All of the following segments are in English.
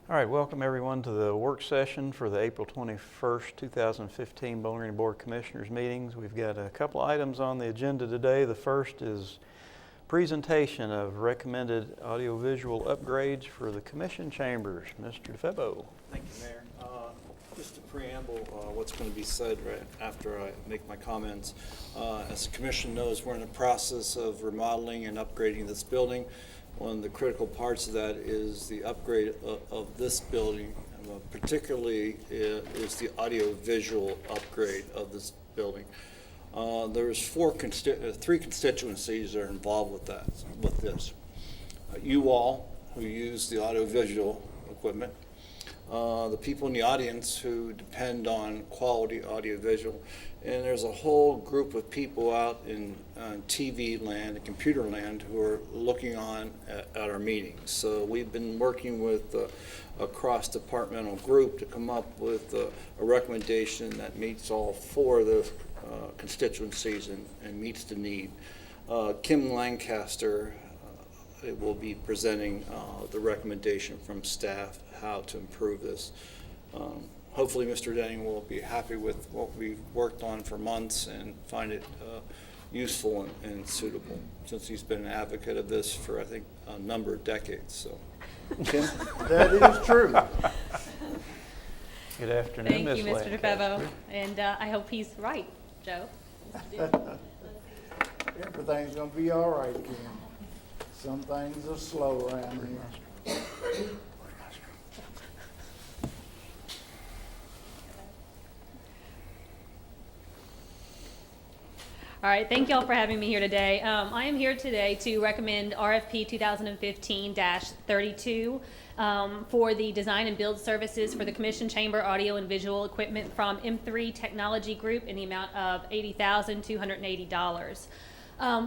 All right, welcome everyone to the work session for the April 21st, 2015 Bowling Green Board of Commissioners meetings. We've got a couple items on the agenda today. The first is presentation of recommended audiovisual upgrades for the commission chambers. Mr. DeFebo. Thank you, Mayor. Just a preamble, what's going to be said right after I make my comments. As the commission knows, we're in the process of remodeling and upgrading this building. One of the critical parts of that is the upgrade of this building, particularly is the audio-visual upgrade of this building. There's three constituencies that are involved with this. You all, who use the audio-visual equipment, the people in the audience who depend on quality audio-visual, and there's a whole group of people out in TV land and computer land who are looking on at our meetings. So we've been working with a cross-departmental group to come up with a recommendation that meets all four of those constituencies and meets the need. Kim Lancaster will be presenting the recommendation from staff how to improve this. Hopefully Mr. Denning will be happy with what we've worked on for months and find it useful and suitable, since he's been an advocate of this for, I think, a number of decades. So, Kim? That is true. Good afternoon, Thank Ms. you, Mr. Lancaster. DeFebo, and I hope he's right, Joe. Everything's gonna be all right, Kim. Some things are slow around here. All right, thank y'all for having me here today. I am here today to recommend RFP 2015-32 for the design and build services for the commission chamber audio and visual equipment from M3 Technology Group in the amount of $80,280.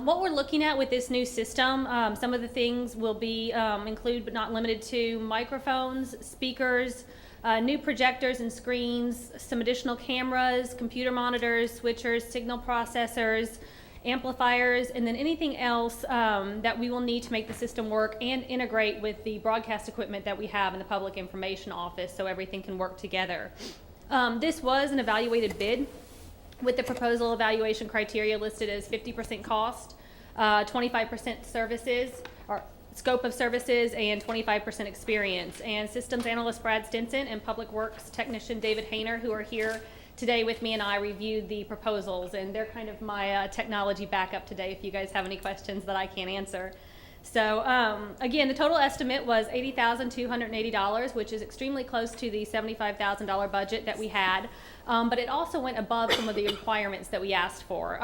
What we're looking at with this new system, some of the things will be include but not limited to microphones, speakers, new projectors and screens, some additional cameras, computer monitors, switchers, signal processors, amplifiers, and then anything else that we will need to make the system work and integrate with the broadcast equipment that we have in the Public Information Office so everything can work together. This was an evaluated bid with the proposal evaluation criteria listed as 50% cost, 25% services, or scope of services, and 25% experience. And systems analyst Brad Stinson and public works technician David Hayner, who are here today with me, and I reviewed the proposals, and they're kind of my technology backup today if you guys have any questions that I can't answer. So again, the total estimate was $80,280, which is extremely close to the $75,000 budget that we had, but it also went above some of the requirements that we asked for.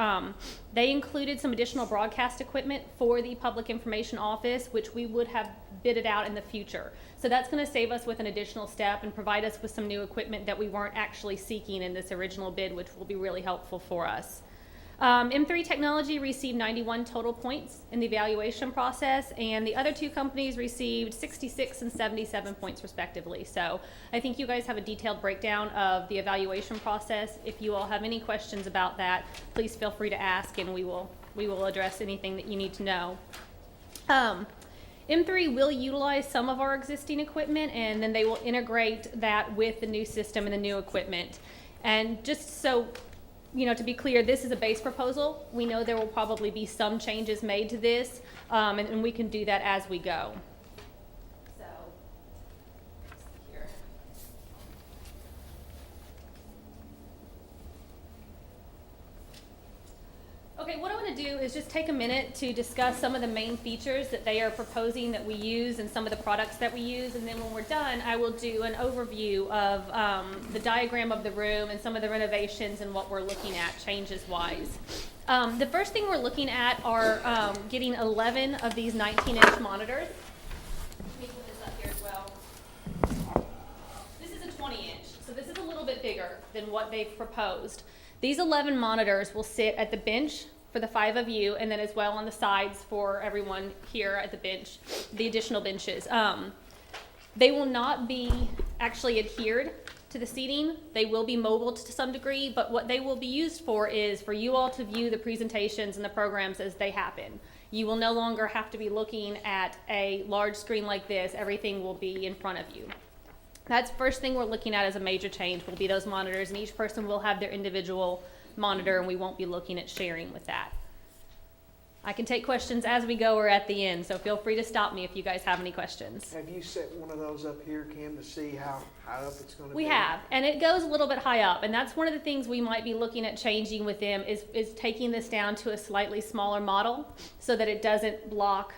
They included some additional broadcast equipment for the Public Information Office, which we would have bidded out in the future. So that's going to save us with an additional step and provide us with some new equipment that we weren't actually seeking in this original bid, which will be really helpful for us. M3 Technology received 91 total points in the evaluation process, and the other two companies received 66 and 77 points respectively. So I think you guys have a detailed breakdown of the evaluation process. If you all have any questions about that, please feel free to ask, and we will address anything that you need to know. M3 will utilize some of our existing equipment, and then they will integrate that with the new system and the new equipment. And just so to be clear, this is a base proposal. We know there will probably be some changes made to this, and we can do that as we go. So, here. Okay, what I want to do is just take a minute to discuss some of the main features that they are proposing that we use and some of the products that we use, and then when we're done, I will do an overview of the diagram of the room and some of the renovations and what we're looking at changes-wise. The first thing we're looking at are getting 11 of these 19-inch monitors. Let me put this up here as well. This is a 20-inch, so this is a little bit bigger than what they've proposed. These 11 monitors will sit at the bench for the 5 of you, and then as well on the sides for everyone here at the bench, the additional benches. They will not be actually adhered to the seating. They will be mobile to some degree, but what they will be used for is for you all to view the presentations and the programs as they happen. You will no longer have to be looking at a large screen like this. Everything will be in front of you. That's first thing we're looking at as a major change will be those monitors, and each person will have their individual monitor, and we won't be looking at sharing with that. I can take questions as we go or at the end, so feel free to stop me if you guys have any questions. Have you set one of those up here, Kim, to see how high up it's gonna be? We have, and it goes a little bit high up, and that's one of the things we might be looking at changing with them is taking this down to a slightly smaller model so that it doesn't block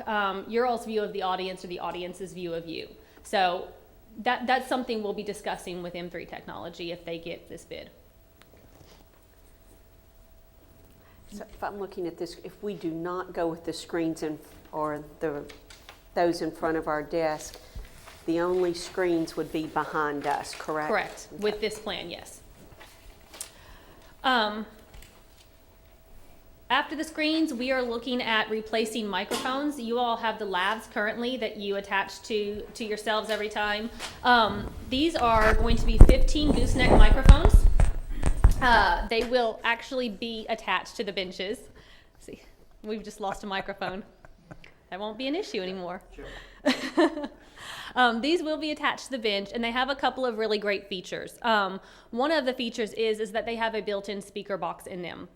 your all's view of the audience or the audience's view of you. So that's something we'll be discussing with M3 Technology if they get this bid. So if I'm looking at this, if we do not go with the screens or those in front of our desk, the only screens would be behind us, correct? Correct, Okay. with this plan, yes. After the screens, we are looking at replacing microphones. You all have the lavs currently that you attach to yourselves every time. These are going to be 15 gooseneck microphones. They will actually be attached to the benches. See, we've just lost a microphone. That won't be an issue anymore. These will be attached to the bench, and they have a couple of really great features. One of the features is that they have a built-in speaker box in them.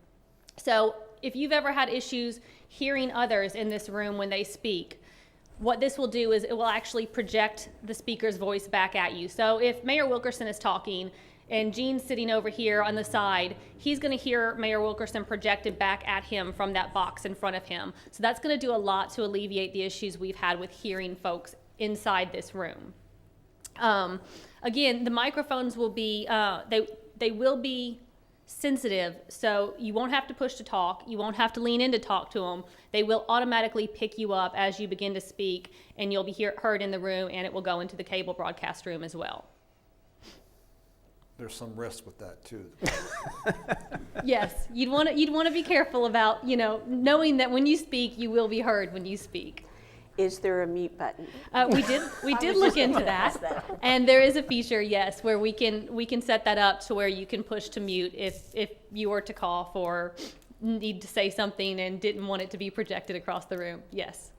So if you've ever had issues hearing others in this room when they speak, what this will do is it will actually project the speaker's voice back at you. So if Mayor Wilkerson is talking and Gene's sitting over here on the side, he's going to hear Mayor Wilkerson projected back at him from that box in front of him. So that's going to do a lot to alleviate the issues we've had with hearing folks inside this room. Again, the microphones will be, they will be sensitive, so you won't have to push to talk. You won't have to lean in to talk to them. They will automatically pick you up as you begin to speak, and you'll be heard in the room, and it will go into the cable broadcast room as well. There's some risk with that too. Yes, you'd want to be careful about, knowing that when you speak, you will be heard when you speak. Is there a mute button? We did look into that, and there is a feature, yes, where we can set that up to where you can push to mute if you were to cough or need to say something and didn't want it to be projected across the room. Yes.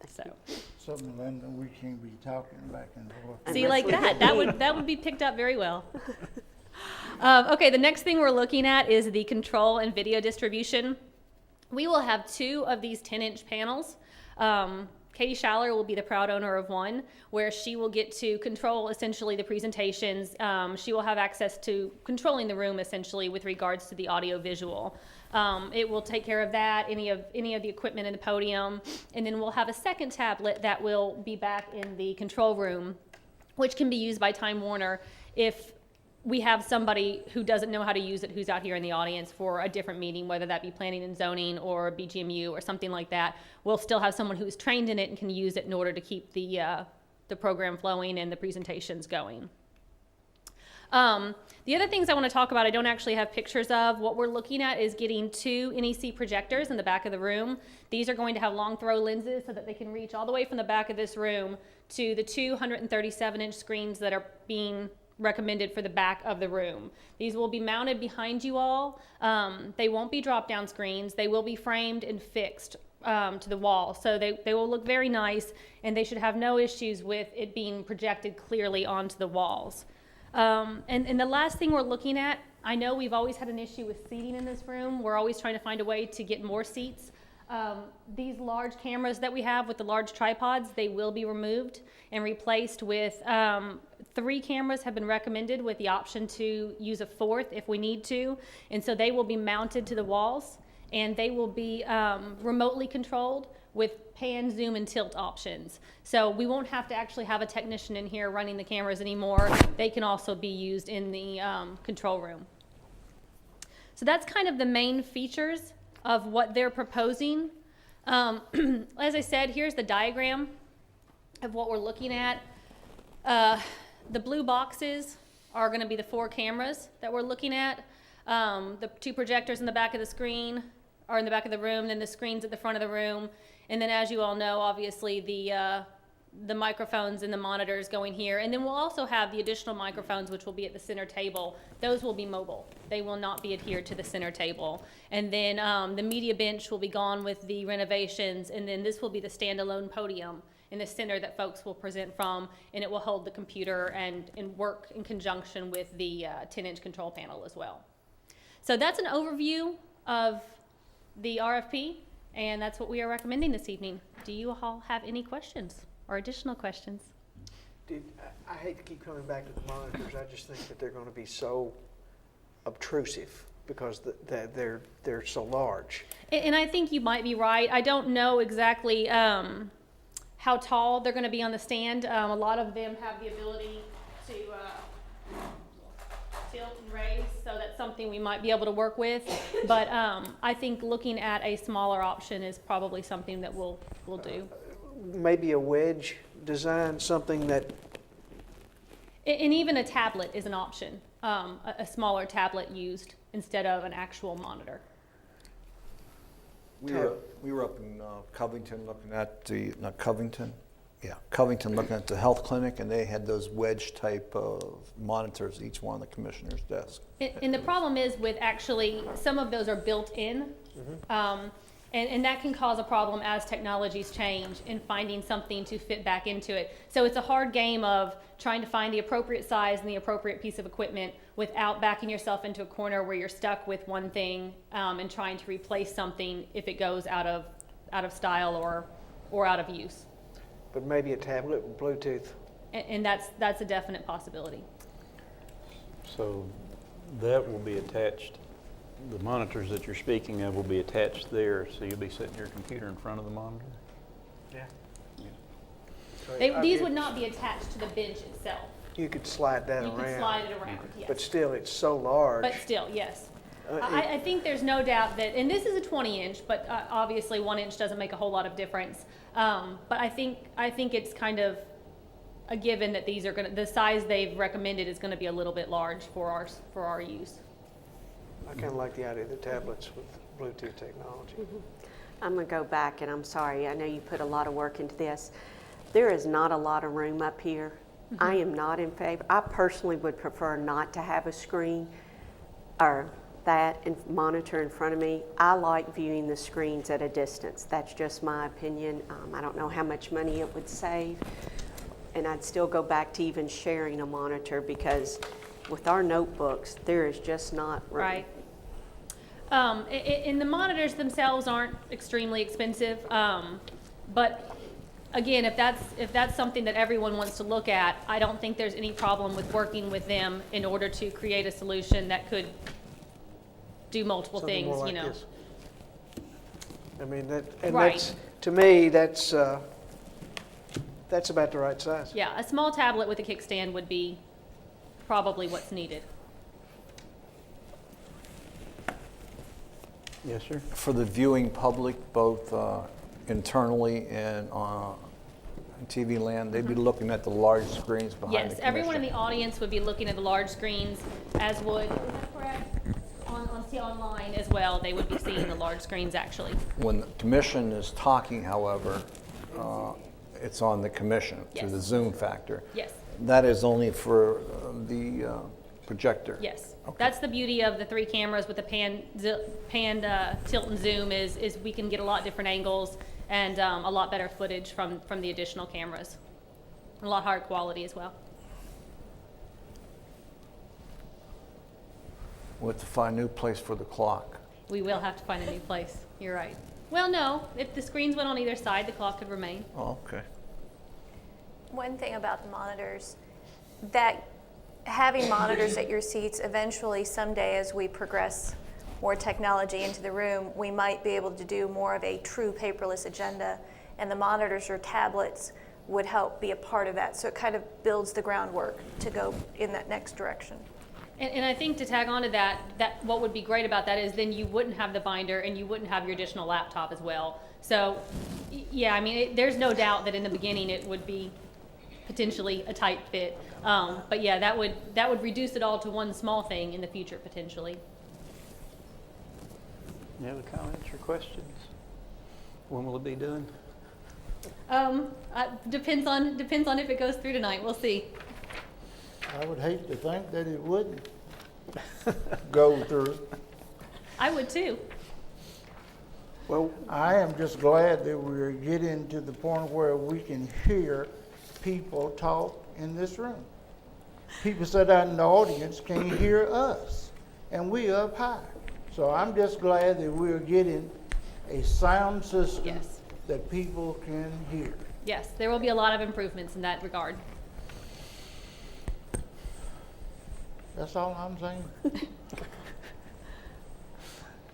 So Something, Linda, we can't be talking back and forth. see, like that would be picked up very well. Okay, the next thing we're looking at is the control and video distribution. We will have 2 of these 10-inch panels. Katie Schaller will be the proud owner of one, where she will get to control essentially the presentations. She will have access to controlling the room essentially with regards to the audio visual. It will take care of that, any of the equipment in the podium, and then we'll have a second tablet that will be back in the control room, which can be used by Time Warner if we have somebody who doesn't know how to use it who's out here in the audience for a different meeting, whether that be planning and zoning or BGMU or something like that. We'll still have someone who's trained in it and can use it in order to keep the program flowing and the presentations going. The other things I want to talk about, I don't actually have pictures of. What we're looking at is getting 2 NEC projectors in the back of the room. These are going to have long throw lenses so that they can reach all the way from the back of this room to the 237-inch screens that are being recommended for the back of the room. These will be mounted behind you all. They won't be drop-down screens. They will be framed and fixed to the wall. So they will look very nice, and they should have no issues with it being projected clearly onto the walls. And the last thing we're looking at, I know we've always had an issue with seating in this room. We're always trying to find a way to get more seats. These large cameras that we have with the large tripods, they will be removed and replaced with 3 cameras have been recommended with the option to use a 4th if we need to. And so they will be mounted to the walls, and they will be remotely controlled with pan, zoom, and tilt options. So we won't have to actually have a technician in here running the cameras anymore. They can also be used in the control room. So that's kind of the main features of what they're proposing. As I said, here's the diagram of what we're looking at. The blue boxes are going to be the 4 cameras that we're looking at. The 2 projectors in the back of the screen are in the back of the room, then the screens at the front of the room. And then, as you all know, obviously the the microphones and the monitors going here. And then we'll also have the additional microphones, which will be at the center table. Those will be mobile. They will not be adhered to the center table. And then the media bench will be gone with the renovations. And then this will be the standalone podium in the center that folks will present from. And it will hold the computer and work in conjunction with the 10-inch control panel as well. So that's an overview of the RFP. And that's what we are recommending this evening. Do you all have any questions or additional questions? I hate to keep coming back to the monitors. I just think that they're going to be so obtrusive because they're so large. And I think you might be right. I don't know exactly how tall they're going to be on the stand. A lot of them have the ability to tilt and raise, so that's something we might be able to work with. But I think looking at a smaller option is probably something that we'll do. Maybe a wedge design, something that, And even a tablet is an option, a smaller tablet used instead of an actual monitor. We were up in Covington looking at Covington looking at the health clinic, and they had those wedge type of monitors, each one on the commissioner's desk. And the problem is with actually, some of those are built in. And that can cause a problem as technologies change in finding something to fit back into it. So it's a hard game of trying to find the appropriate size and the appropriate piece of equipment without backing yourself into a corner where you're stuck with one thing and trying to replace something if it goes out of style or out of use. but maybe a tablet with Bluetooth. And that's a definite possibility. So that will be attached, the monitors that you're speaking of will be attached there, so you'll be sitting your computer in front of the monitor? Yeah. These would not be attached to the bench itself. You could slide that You around. could slide it around, yes. But still, it's so large. But still, yes. Uh, I think there's no doubt that, and this is a 20-inch, but obviously 1 inch doesn't make a whole lot of difference. But I think it's kind of a given that these are going to, the size they've recommended is going to be a little bit large for our use. I kind of like the idea of the tablets with Bluetooth technology. I'm going to go back, and I'm sorry, I know you put a lot of work into this. There is not a lot of room up here. I am not in favor. I personally would prefer not to have a screen or that monitor in front of me. I like viewing the screens at a distance. That's just my opinion. I don't know how much money it would save. And I'd still go back to even sharing a monitor because with our notebooks, there is just not room. Right. And the monitors themselves aren't extremely expensive, but again, if that's something that everyone wants to look at, I don't think there's any problem with working with them in order to create a solution that could do multiple Something more things, you like know. this. I mean, that's, Right. to me, that's about the right size. Yeah, a small tablet with a kickstand would be probably what's needed. Yes, sir? For the viewing public, both internally and on TV land, they'd be looking at the large screens behind the Yes, commission. everyone in the audience would be looking at the large screens, as would, is that correct? See online as well, they would be seeing the large screens actually. When the commission is talking, however, it's on the commission through the Yes. Zoom factor. Yes. That is only for the projector. Yes, Okay. that's the beauty of the 3 cameras with the pan, tilt and zoom is we can get a lot different angles and a lot better footage from the additional cameras. A lot higher quality as well. We'll have to find a new place for the clock. We will have to find a new place, you're right. Well, no, if the screens went on either side, the clock could remain. Oh, okay. One thing about the monitors, that having monitors at your seats, eventually someday as we progress more technology into the room, we might be able to do more of a true paperless agenda, and the monitors or tablets would help be a part of that. So it kind of builds the groundwork to go in that next direction. And I think to tag on to that what would be great about that is then you wouldn't have the binder and you wouldn't have your additional laptop as well. So, yeah, I mean, there's no doubt that in the beginning it would be potentially a tight fit. But yeah, that would reduce it all to one small thing in the future potentially. Any other comments or questions? When will it be done? Depends on if it goes through tonight. We'll see. I would hate to think that it wouldn't go through. I would too. Well, I am just glad that we're getting to the point where we can hear people talk in this room. People sitting out in the audience can't hear us, and we up high. So I'm just glad that we're getting a sound system Yes. that people can hear. Yes, there will be a lot of improvements in that regard. That's all I'm saying.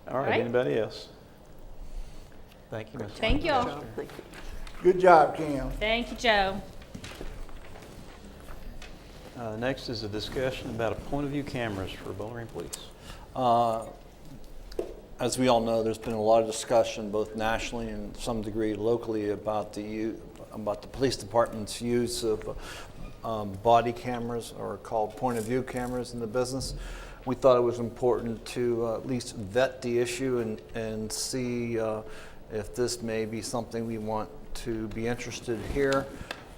All right, Right. anybody else? Thank you, Mr. Thank you all. Thank you. Good job, Kim. Thank you, Joe. Next is a discussion about a point of view cameras for Bowling Green Police. As we all know, there's been a lot of discussion, both nationally and some degree locally, about the police department's use of body cameras, or called point of view cameras, in the business. We thought it was important to at least vet the issue and see if this may be something we want to be interested here.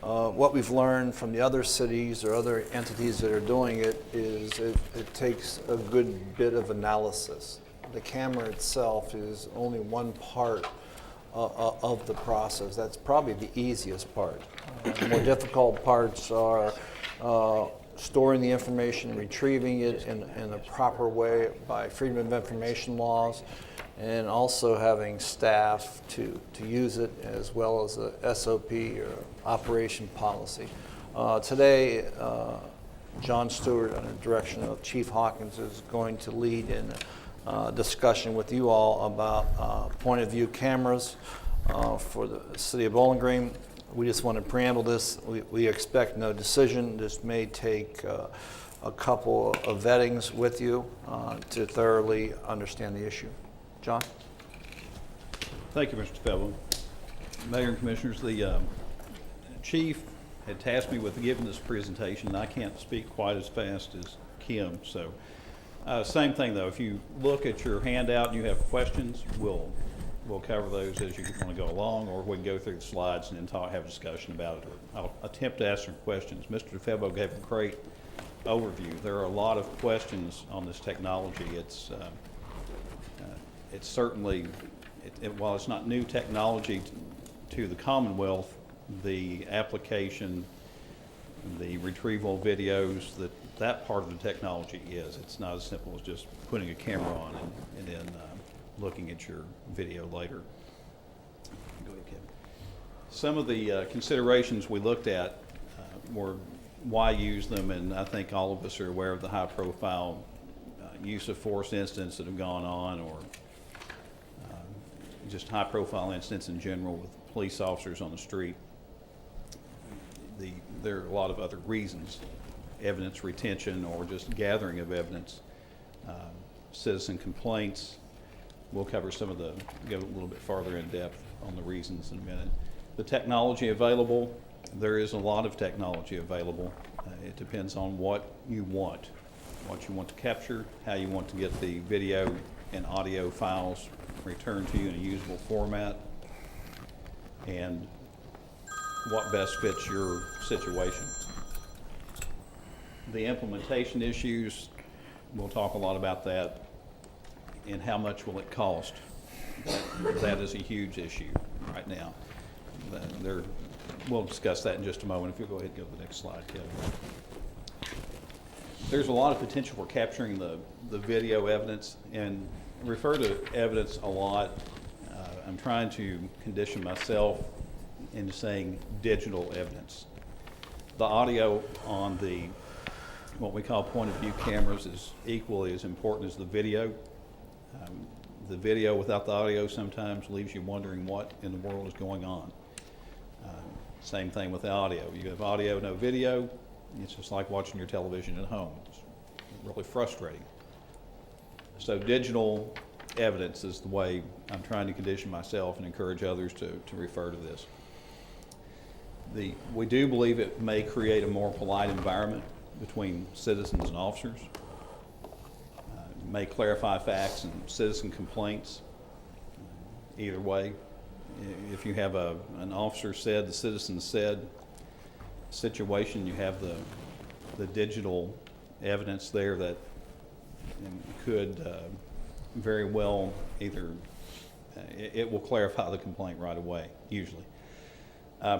What we've learned from the other cities or other entities that are doing it is it takes a good bit of analysis. The camera itself is only one part of the process. That's probably the easiest part. The more difficult parts are storing the information, retrieving it in a proper way by Freedom of Information laws, and also having staff to use it, as well as a SOP or operation policy. Today, John Stewart, under the direction of Chief Hawkins, is going to lead in a discussion with you all about point of view cameras for the city of Bowling Green. We just want to preamble this. We expect no decision. This may take a couple of vettings with you to thoroughly understand the issue. John? Thank you, Mr. Fellow. Mayor and Commissioners, the Chief had tasked me with giving this presentation, and I can't speak quite as fast as Kim. So, same thing though, if you look at your handout and you have questions, we'll cover those as you want to go along, or we can go through the slides and then have a discussion about it. Or I'll attempt to answer questions. Mr. DeFebo gave a great overview. There are a lot of questions on this technology. It's certainly, while it's not new technology to the Commonwealth, the application, the retrieval videos, that part of the technology is. It's not as simple as just putting a camera on and then looking at your video later. Go ahead, Kevin. Some of the considerations we looked at were why use them, and I think all of us are aware of the high-profile use of force incidents that have gone on, or just high-profile incidents in general with police officers on the street. There are a lot of other reasons: evidence retention or just gathering of evidence, citizen complaints. We'll cover some of go a little bit farther in depth on the reasons in a minute. The technology available, there is a lot of technology available. It depends on what you want to capture, how you want to get the video and audio files returned to you in a usable format, and what best fits your situation. The implementation issues, we'll talk a lot about that, and how much will it cost. That is a huge issue right now. We'll discuss that in just a moment. If you'll go ahead and go to the next slide, Kevin. There's a lot of potential for capturing the video evidence, and refer to evidence a lot. I'm trying to condition myself into saying digital evidence. The audio on what we call point of view cameras is equally as important as the video. The video without the audio sometimes leaves you wondering what in the world is going on. Same thing with the audio. You have audio, no video, it's just like watching your television at home. It's really frustrating. So digital evidence is the way I'm trying to condition myself and encourage others to refer to this. We do believe it may create a more polite environment between citizens and officers. May clarify facts and citizen complaints. Either way, if you have an officer said, the citizen said situation, you have the digital evidence there that could very well either, it will clarify the complaint right away, usually.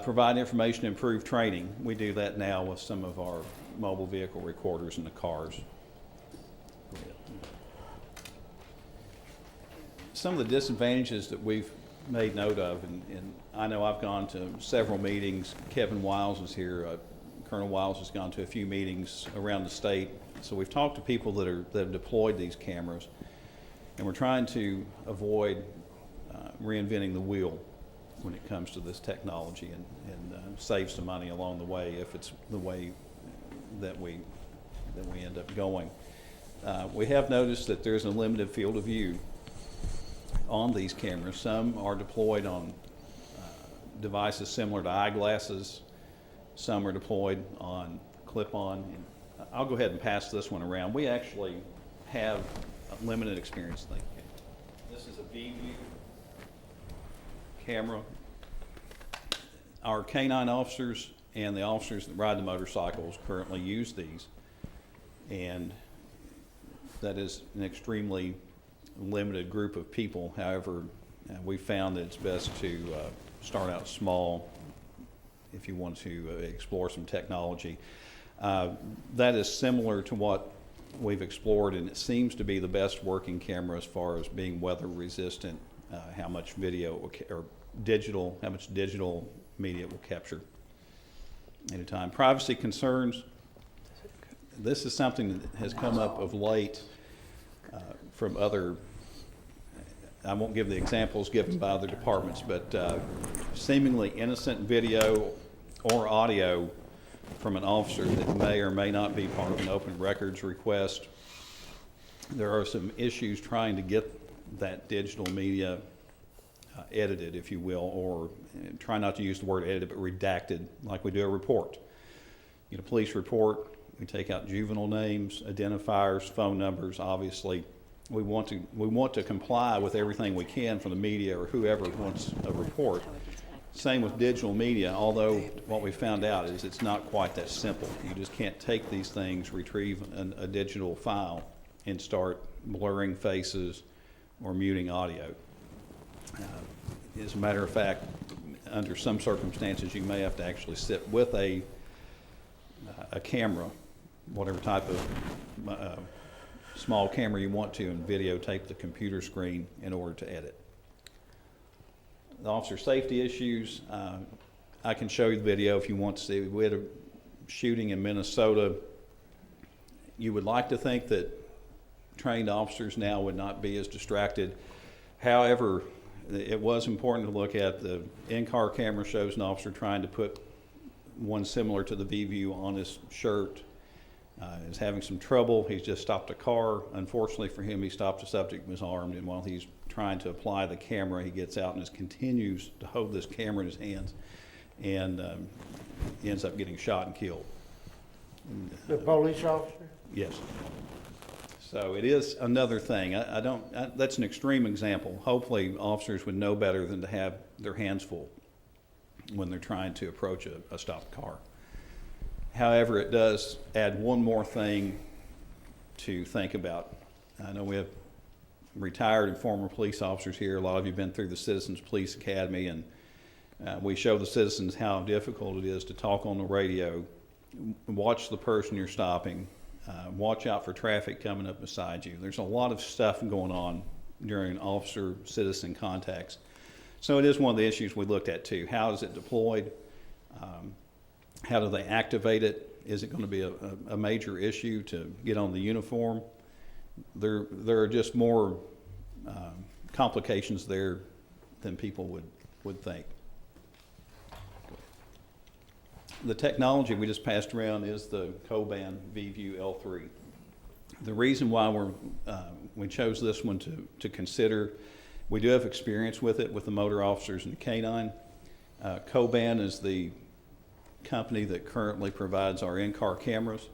Provide information to improve training. We do that now with some of our mobile vehicle recorders in the cars. Some of the disadvantages that we've made note of, and I know I've gone to several meetings. Kevin Wiles is here. Colonel Wiles has gone to a few meetings around the state. So we've talked to people that have deployed these cameras, and we're trying to avoid reinventing the wheel when it comes to this technology, and save some money along the way if it's the way that we end up going. We have noticed that there's a limited field of view on these cameras. Some are deployed on devices similar to eyeglasses. Some are deployed on clip-on. I'll go ahead and pass this one around. We actually have a limited experience. This is a VView camera. Our K-9 officers and the officers that ride the motorcycles currently use these, and that is an extremely limited group of people. However, we found that it's best to start out small if you want to explore some technology. That is similar to what we've explored, and it seems to be the best working camera as far as being weather resistant, how much video or digital, how much digital media it will capture at a time. Privacy concerns. This is something that has come up of late from other, I won't give the examples given by other departments, but seemingly innocent video or audio from an officer that may or may not be part of an open records request. There are some issues trying to get that digital media edited, if you will, or try not to use the word edited, but redacted, like we do a report. You know, police report, we take out juvenile names, identifiers, phone numbers. Obviously, we want to comply with everything we can from the media or whoever wants a report. Same with digital media, although what we found out is it's not quite that simple. You just can't take these things, retrieve a digital file, and start blurring faces or muting audio. As a matter of fact, under some circumstances, you may have to actually sit with a camera, whatever type of small camera you want to, and videotape the computer screen in order to edit. The officer safety issues, I can show you the video if you want to see. We had a shooting in Minnesota. You would like to think that trained officers now would not be as distracted. However, it was important to look at the in-car camera shows an officer trying to put one similar to the VView on his shirt. Is having some trouble. He's just stopped a car. Unfortunately for him, he stopped a subject who was armed, and while he's trying to apply the camera, he gets out and just continues to hold this camera in his hands, and ends up getting shot and killed. The police officer? Yes. So it is another thing. That's an extreme example. Hopefully officers would know better than to have their hands full when they're trying to approach a stopped car. However, it does add one more thing to think about. I know we have retired and former police officers here. A lot of you have been through the Citizens Police Academy, and we show the citizens how difficult it is to talk on the radio, watch the person you're stopping, watch out for traffic coming up beside you. There's a lot of stuff going on during officer-citizen contacts. So it is one of the issues we looked at too. How is it deployed? How do they activate it? Is it going to be a major issue to get on the uniform? There are just more complications there than people would think. The technology we just passed around is the Coban VView L3. The reason why we chose this one to consider, we do have experience with it with the motor officers and the K-9. Coban is the company that currently provides our in-car cameras.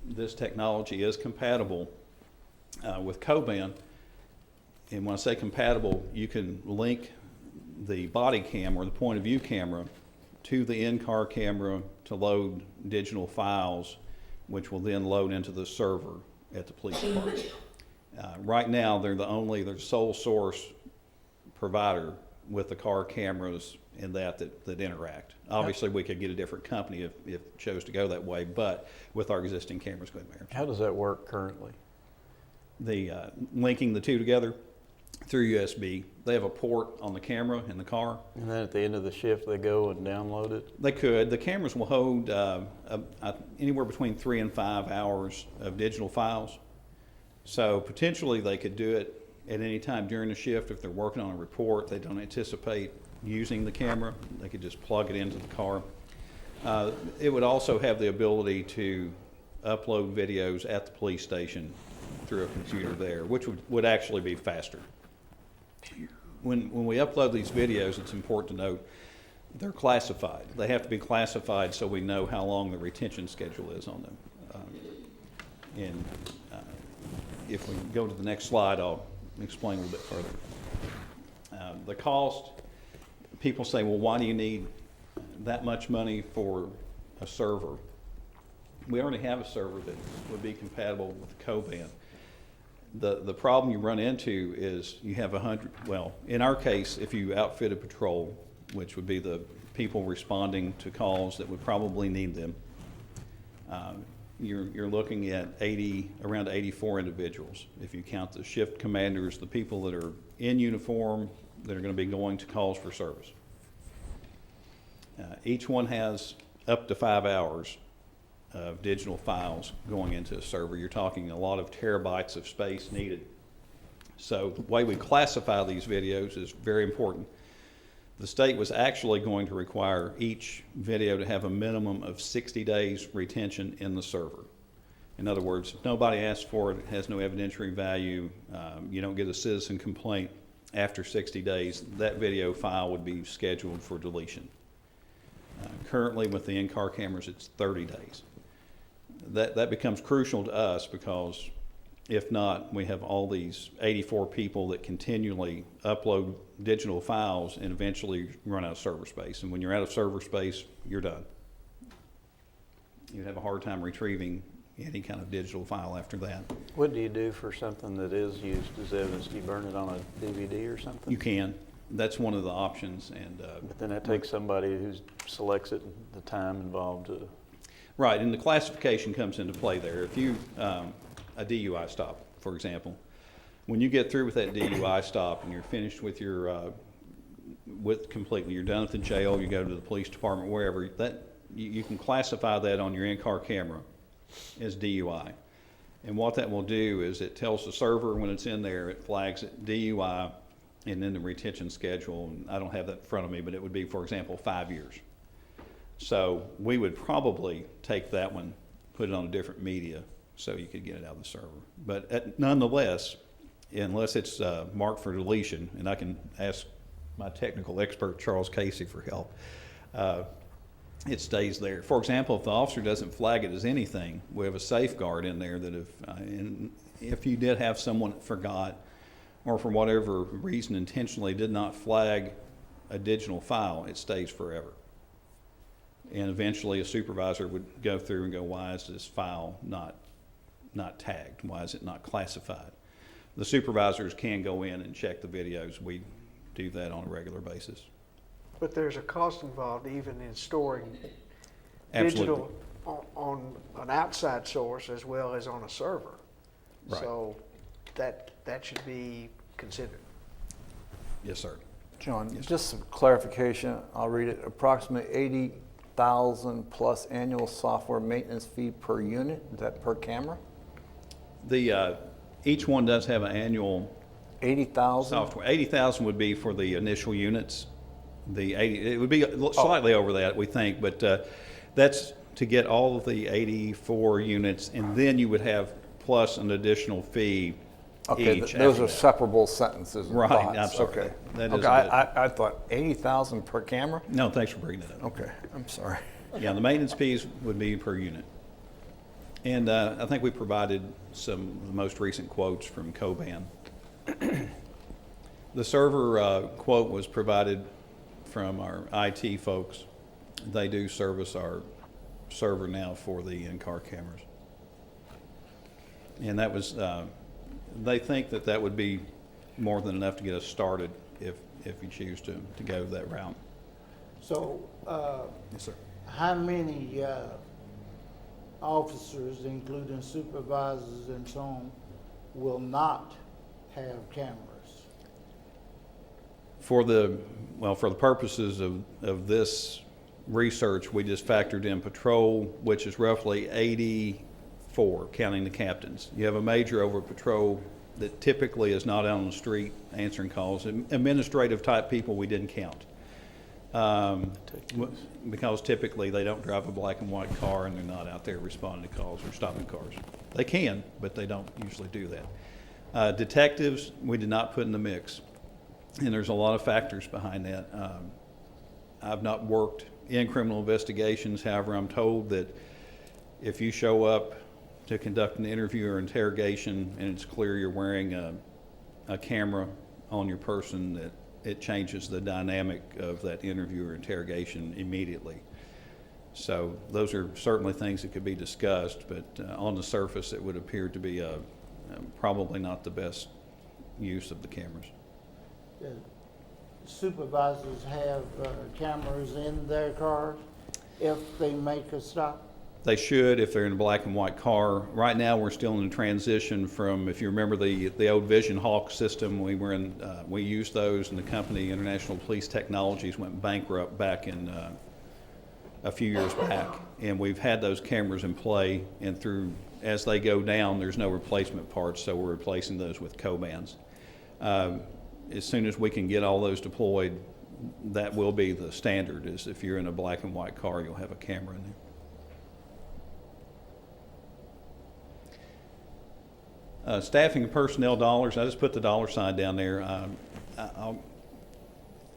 This technology is compatible with Coban, and when I say compatible, you can link the body cam or the point of view camera to the in-car camera to load digital files, which will then load into the server at the police department. Right now, they're the sole source provider with the car cameras and that interact. Obviously, we could get a different company if it chose to go that way, but with our existing cameras, go ahead, Mayor. How does that work currently? Linking the two together through USB. They have a port on the camera in the car. And then at the end of the shift, they go and download it? They could. The cameras will hold anywhere between 3 and 5 hours of digital files. So potentially they could do it at any time during the shift. If they're working on a report, they don't anticipate using the camera, they could just plug it into the car. It would also have the ability to upload videos at the police station through a computer there, which would actually be faster. When we upload these videos, it's important to note they're classified. They have to be classified so we know how long the retention schedule is on them. If we go to the next slide, I'll explain a little bit further. The cost, people say, well, why do you need that much money for a server? We already have a server that would be compatible with Coban. The problem you run into is you have 100, well, in our case, if you outfit a patrol, which would be the people responding to calls that would probably need them, you're looking at around 84 individuals. If you count the shift commanders, the people that are in uniform that are going to be going to calls for service. Each one has up to 5 hours of digital files going into a server. You're talking a lot of terabytes of space needed. So the way we classify these videos is very important. The state was actually going to require each video to have a minimum of 60 days retention in the server. In other words, if nobody asks for it, it has no evidentiary value, you don't get a citizen complaint after 60 days, that video file would be scheduled for deletion. Currently with the in-car cameras, it's 30 days. That becomes crucial to us because if not, we have all these 84 people that continually upload digital files and eventually run out of server space. And when you're out of server space, you're done. You'd have a hard time retrieving any kind of digital file after that. What do you do for something that is used as evidence? Do you burn it on a DVD or something? You can. That's one of the options. And But then that takes somebody who selects it, the time involved to... right, and the classification comes into play there. If you, a DUI stop, for example, when you get through with that DUI stop and you're finished with your, completely, you're done at the jail, you go to the police department, wherever, that you can classify that on your in-car camera as DUI. And what that will do is it tells the server when it's in there, it flags it DUI, and then the retention schedule, and I don't have that in front of me, but it would be, for example, 5 years. So we would probably take that one, put it on a different media so you could get it out of the server. But nonetheless, unless it's marked for deletion, and I can ask my technical expert, Charles Casey, for help, it stays there. For example, if the officer doesn't flag it as anything, we have a safeguard in there that if you did have someone that forgot or for whatever reason intentionally did not flag a digital file, it stays forever. And eventually a supervisor would go through and go, why is this file not tagged? Why is it not classified? The supervisors can go in and check the videos. We do that on a regular basis. But there's a cost involved even in storing Absolutely. digital on an outside source as well as on a server. Right. So that should be considered. Yes, sir. John, just some clarification, I'll read it. Approximately 80,000 plus annual software maintenance fee per unit, is that per camera? Each one does have an annual 80,000? software. 80,000 would be for the initial units. It would be slightly over that, we think, but that's to get all of the 84 units, and then you would have plus an additional fee Okay, each. those after are that. separable sentences and Right, thoughts. absolutely. Okay, That is okay. I thought 80,000 per camera? No, thanks for bringing that up. Okay, I'm sorry. Yeah, the maintenance fees would be per unit. And I think we provided some of the most recent quotes from Coban. The server quote was provided from our IT folks. They do service our server now for the in-car cameras. And that was, they think that that would be more than enough to get us started if you choose to go that route. So, Yes, sir. how many officers, including supervisors and so on, will not have cameras? For the purposes of this research, we just factored in patrol, which is roughly 84, counting the captains. You have a major over patrol that typically is not out on the street answering calls. Administrative type people we didn't count. Because typically they don't drive a black and white car and they're not out there responding to calls or stopping cars. They can, but they don't usually do that. Detectives, we did not put in the mix. And there's a lot of factors behind that. I've not worked in criminal investigations. However, I'm told that if you show up to conduct an interview or interrogation and it's clear you're wearing a camera on your person, that it changes the dynamic of that interview or interrogation immediately. So those are certainly things that could be discussed, but on the surface it would appear to be probably not the best use of the cameras. Supervisors have cameras in their cars if they make a stop? They should if they're in a black and white car. Right now, we're still in transition from, if you remember the old Vision Hawk system, we used those, and the company International Police Technologies went bankrupt back in a few years back. And we've had those cameras in play, and as they go down, there's no replacement parts, so we're replacing those with Cobans. As soon as we can get all those deployed, that will be the standard, is if you're in a black and white car, you'll have a camera in there. Staffing and personnel dollars, I just put the dollar sign down there.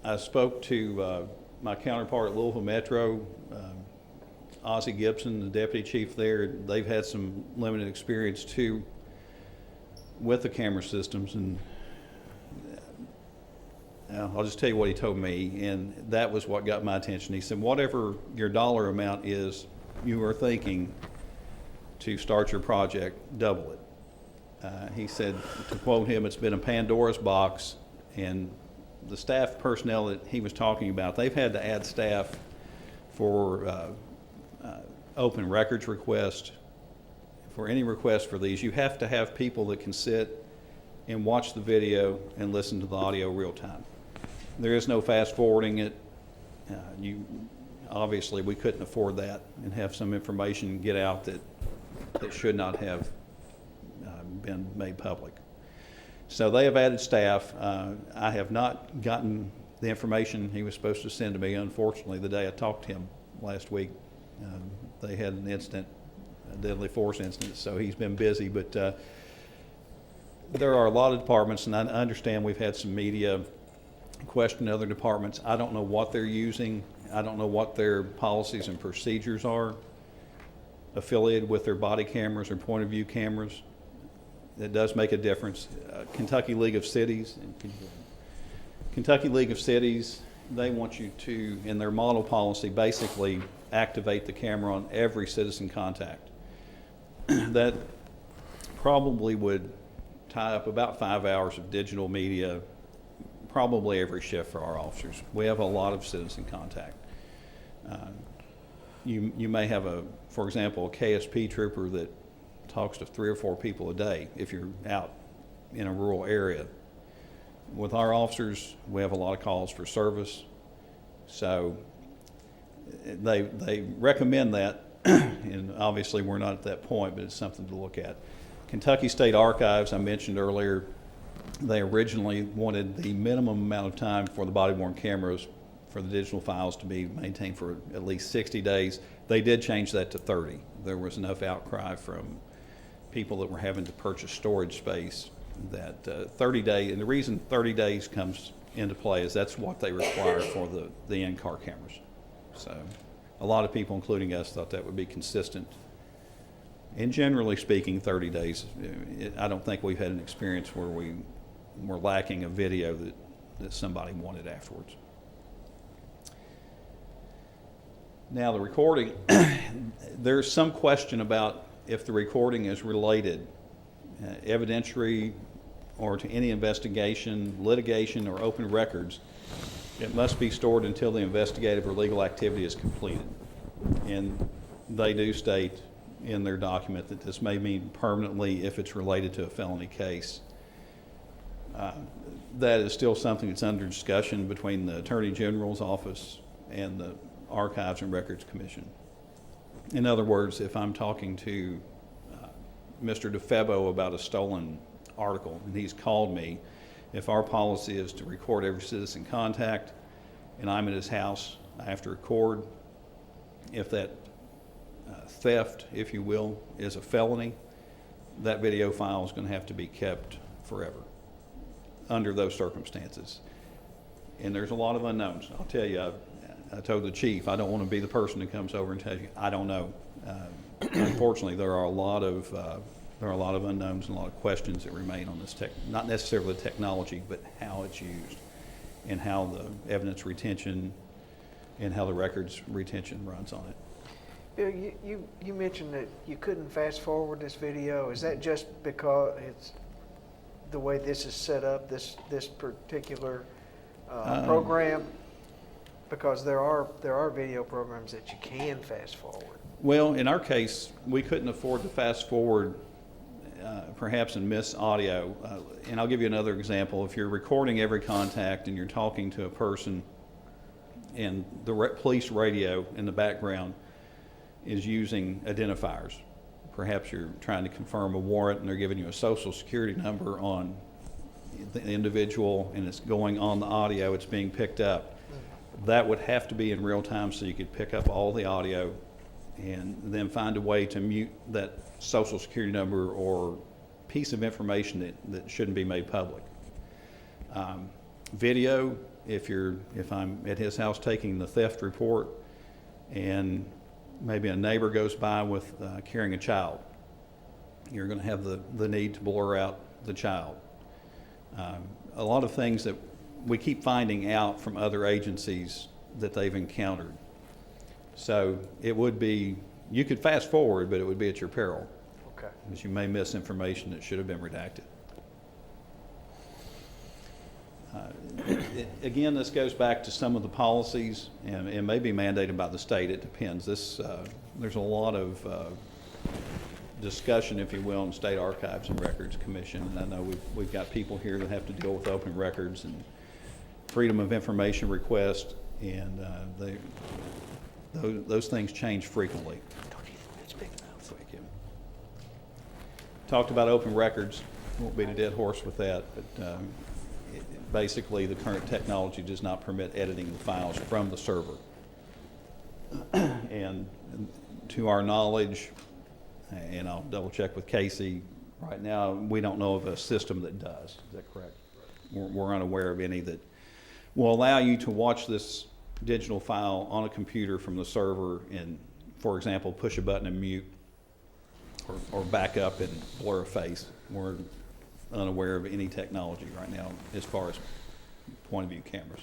I spoke to my counterpart at Louisville Metro, Ozzie Gibson, the deputy chief there. They've had some limited experience too with the camera systems, and I'll just tell you what he told me, and that was what got my attention. He said, whatever your dollar amount is, you are thinking to start your project, double it. He said, to quote him, it's been a Pandora's box, and the staff personnel that he was talking about, they've had to add staff for open records requests. For any request for these, you have to have people that can sit and watch the video and listen to the audio real time. There is no fast forwarding it. Obviously, we couldn't afford that and have some information get out that should not have been made public. So they have added staff. I have not gotten the information he was supposed to send to me, unfortunately, the day I talked to him last week. They had an incident, a deadly force incident, so he's been busy. But there are a lot of departments, and I understand we've had some media question other departments. I don't know what they're using. I don't know what their policies and procedures are affiliated with their body cameras or point of view cameras. It does make a difference. Kentucky League of Cities, they want you to, in their model policy, basically activate the camera on every citizen contact. That probably would tie up about 5 hours of digital media, probably every shift for our officers. We have a lot of citizen contact. You may have for example, a KSP trooper that talks to 3 or 4 people a day if you're out in a rural area. With our officers, we have a lot of calls for service, so they recommend that, and obviously we're not at that point, but it's something to look at. Kentucky State Archives, I mentioned earlier, they originally wanted the minimum amount of time for the body-worn cameras for the digital files to be maintained for at least 60 days. They did change that to 30. There was enough outcry from people that were having to purchase storage space that 30 days, and the reason 30 days comes into play is that's what they require for the in-car cameras. So a lot of people, including us, thought that would be consistent. And generally speaking, 30 days, I don't think we've had an experience where we were lacking a video that that somebody wanted afterwards. Now, the recording, there's some question about if the recording is related, evidentiary or to any investigation, litigation, or open records. It must be stored until the investigative or legal activity is completed. And they do state in their document that this may mean permanently if it's related to a felony case. That is still something that's under discussion between the Attorney General's office and the Archives and Records Commission. In other words, if I'm talking to Mr. DeFebo about a stolen article and he's called me, if our policy is to record every citizen contact and I'm at his house, I have to record. If that theft, if you will, is a felony, that video file is going to have to be kept forever under those circumstances. And there's a lot of unknowns. I'll tell you, I told the chief, I don't want to be the person who comes over and tells you, I don't know. Unfortunately, there are a lot of unknowns and a lot of questions that remain on this not necessarily the technology, but how it's used and how the evidence retention and how the records retention runs on it. Bill, you mentioned that you couldn't fast forward this video. Is that just because it's the way this is set up, this particular program? Because there are video programs that you can fast forward. Well, in our case, we couldn't afford to fast forward perhaps and miss audio. And I'll give you another example. If you're recording every contact and you're talking to a person and the police radio in the background is using identifiers, perhaps you're trying to confirm a warrant and they're giving you a social security number on the individual and it's going on the audio, it's being picked up. That would have to be in real time so you could pick up all the audio and then find a way to mute that social security number or piece of information that shouldn't be made public. Video, if I'm at his house taking the theft report and maybe a neighbor goes by with carrying a child, you're going to have the need to blur out the child. A lot of things that we keep finding out from other agencies that they've encountered. So it would be, you could fast forward, but it would be at your peril. Okay. Because you may miss information that should have been redacted. Again, this goes back to some of the policies and it may be mandated by the state, it depends. There's a lot of discussion, if you will, in State Archives and Records Commission. And I know we've got people here that have to deal with open records and freedom of information request, and those things change frequently. Thank you. Talked about open records. Won't beat a dead horse with that, but basically the current technology does not permit editing the files from the server. And to our knowledge, and I'll double check with Casey, right now we don't know of a system that does. Is that correct? We're unaware of any that will allow you to watch this digital file on a computer from the server and, for example, push a button and mute or back up and blur a face. We're unaware of any technology right now as far as point of view cameras.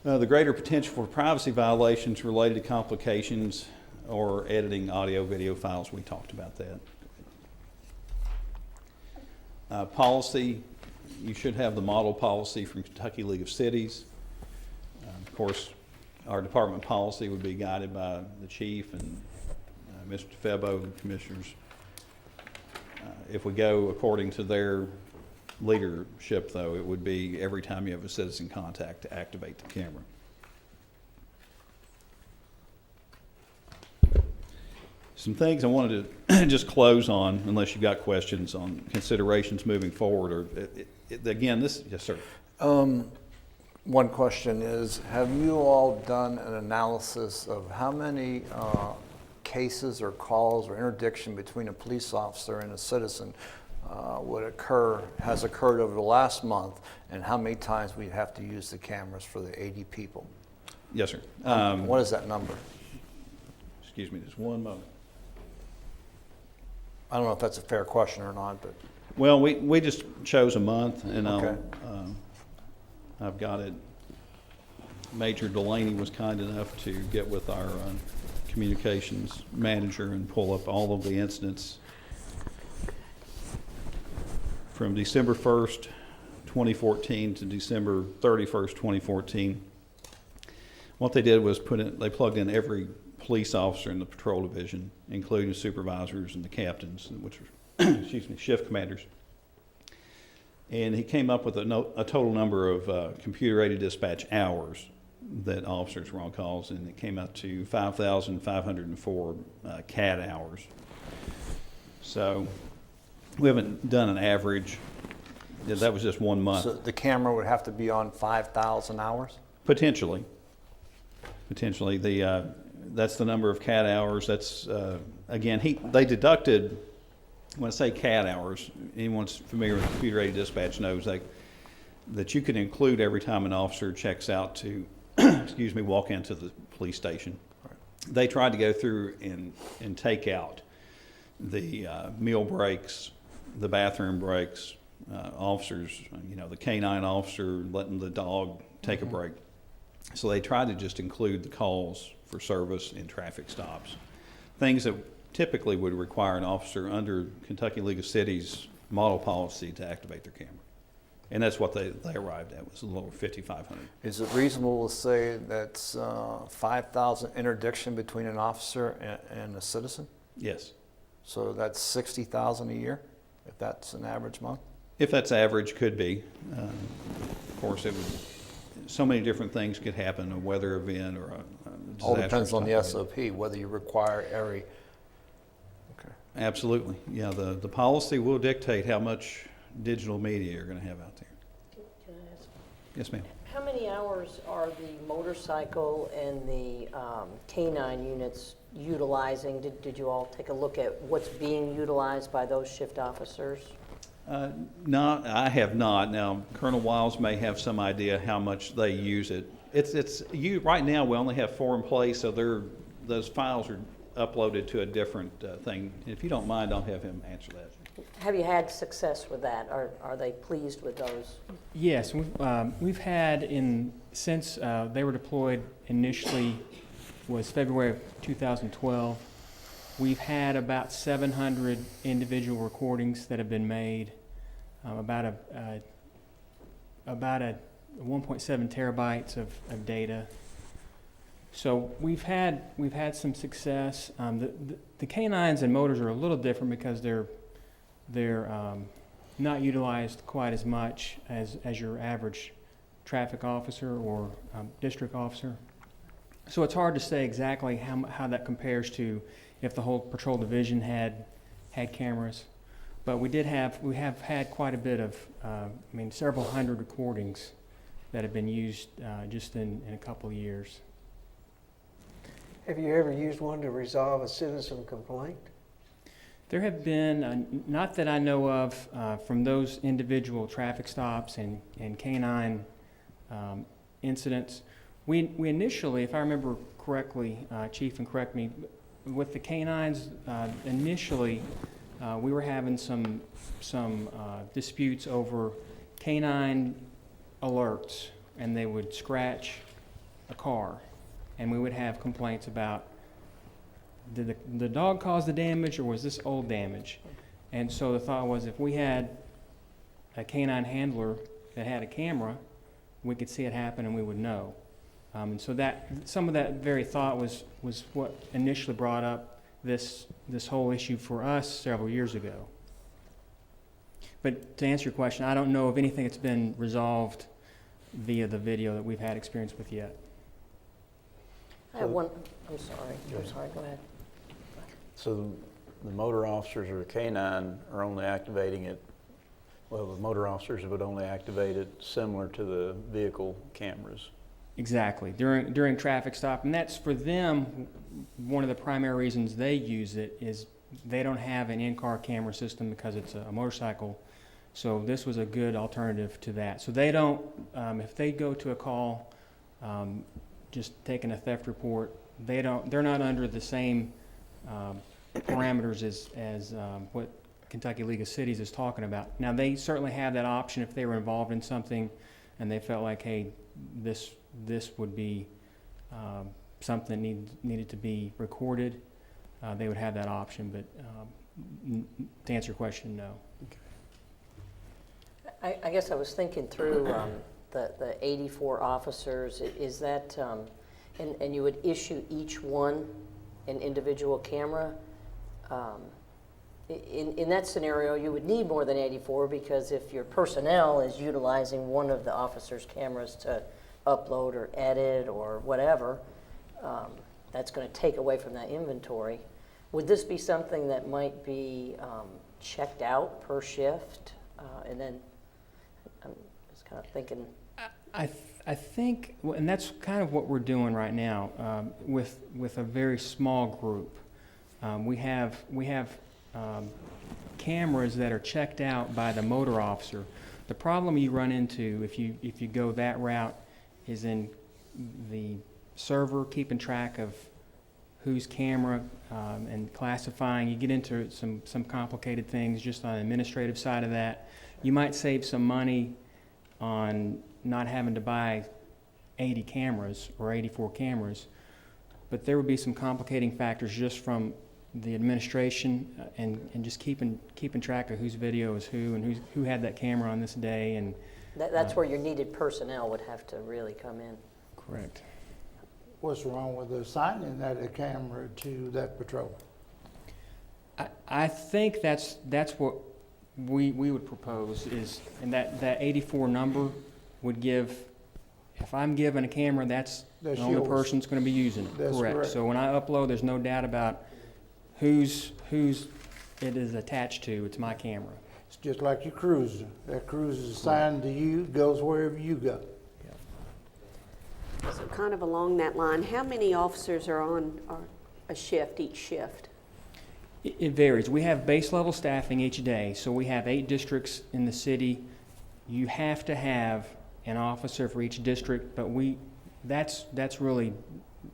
The greater potential for privacy violations related to complications or editing audio video files, we talked about that. Policy, you should have the model policy from Kentucky League of Cities. Of course, our department policy would be guided by the chief and Mr. DeFebo and commissioners. If we go according to their leadership, though, it would be every time you have a citizen contact to activate the camera. Some things I wanted to just close on, unless you've got questions on considerations moving forward. Or again, this, yes, sir. One question is, have you all done an analysis of how many cases or calls or interdiction between a police officer and a citizen has occurred over the last month, and how many times we have to use the cameras for the 80 people? Yes, sir. What is that number? Excuse me, just one moment. I don't know if that's a fair question or not, but Well, we just chose a month, and Okay. I've got it. Major Delaney was kind enough to get with our communications manager and pull up all of the incidents from December 1st, 2014 to December 31st, 2014. What they did was they plugged in every police officer in the patrol division, including the supervisors and the captains, which are, excuse me, shift commanders. And he came up with a total number of computer-aided dispatch hours that officers were on calls, and it came out to 5,504 CAD hours. So we haven't done an average. That was just 1 month. So the camera would have to be on 5,000 hours? Potentially. That's the number of CAD hours. That's, again, they deducted, when I say CAD hours, anyone that's familiar with computer-aided dispatch knows that you can include every time an officer checks out to, excuse me, walk into the police station. Right. They tried to go through and take out the meal breaks, the bathroom breaks, officers, the canine officer letting the dog take a break. So they tried to just include the calls for service and traffic stops, things that typically would require an officer under Kentucky League of Cities model policy to activate their camera. And that's what they arrived at, was a little over 5,500. Is it reasonable to say that's 5,000 interdiction between an officer and a citizen? Yes. So that's 60,000 a year, if that's an average month? If that's average, could be. Of course, so many different things could happen, a weather event or a disaster. All depends on the event. SOP, whether you require every, okay. Absolutely. Yeah, the policy will dictate how much digital media you're going to have out there. Can I ask, Yes, ma'am. how many hours are the motorcycle and the canine units utilizing? Did you all take a look at what's being utilized by those shift officers? No, I have not. Now, Colonel Wiles may have some idea how much they use it. Right now, we only have 4 in place, so those files are uploaded to a different thing. If you don't mind, I'll have him answer that. Have you had success with that? Are they pleased with those? Yes, we've had since they were deployed initially was February of 2012. We've had about 700 individual recordings that have been made, about 1.7 terabytes of data. So we've had some success. The canines and motors are a little different because they're not utilized quite as much as your average traffic officer or district officer. So it's hard to say exactly how that compares to if the whole patrol division had cameras. But we have had quite a bit of, several hundred recordings that have been used just in a couple of years. Have you ever used one to resolve a citizen complaint? There have been, not that I know of, from those individual traffic stops and canine incidents. We initially, if I remember correctly, Chief, and correct me, with the canines, initially we were having some disputes over canine alerts, and they would scratch a car, and we would have complaints about, did the dog cause the damage, or was this old damage? And so the thought was, if we had a canine handler that had a camera, we could see it happen and we would know. And so some of that very thought was what initially brought up this whole issue for us several years ago. But to answer your question, I don't know of anything that's been resolved via the video that we've had experience with yet. I have one, I'm sorry, go ahead. So the motor officers or the canine are only activating it, well, the motor officers would only activate it similar to the vehicle cameras. Exactly, during traffic stop, and that's for them, one of the primary reasons they use it is they don't have an in-car camera system because it's a motorcycle, so this was a good alternative to that. So they don't, if they go to a call, just taking a theft report, they're not under the same parameters as what Kentucky League of Cities is talking about. Now, they certainly have that option if they were involved in something and they felt like, hey, this would be something that needed to be recorded. They would have that option, but to answer your question, no. I guess I was thinking through the 84 officers, is that, and you would issue each one an individual camera. In that scenario, you would need more than 84 because if your personnel is utilizing one of the officer's cameras to upload or edit or whatever, that's going to take away from that inventory. Would this be something that might be checked out per shift? And then I'm just kind of thinking. I think, and that's kind of what we're doing right now with a very small group. We have cameras that are checked out by the motor officer. The problem you run into if you go that route is in the server keeping track of whose camera and classifying. You get into some complicated things just on the administrative side of that. You might save some money on not having to buy 80 cameras or 84 cameras, but there would be some complicating factors just from the administration and just keeping track of whose video is who and who had that camera on this day. And That's where your needed personnel would have to really come in. correct. What's wrong with assigning that a camera to that patrol? I think that's what we would propose is, and that 84 number would give, if I'm given a camera, that's the only yours. person that's going to be using it. That's correct. So when I upload, there's no doubt about whose it is attached to. It's my camera. It's just like your cruiser. That cruiser is assigned to you, goes wherever you go. So kind of along that line, how many officers are on a shift, each shift? It varies. We have base level staffing each day, so we have 8 districts in the city. You have to have an officer for each district, but that's really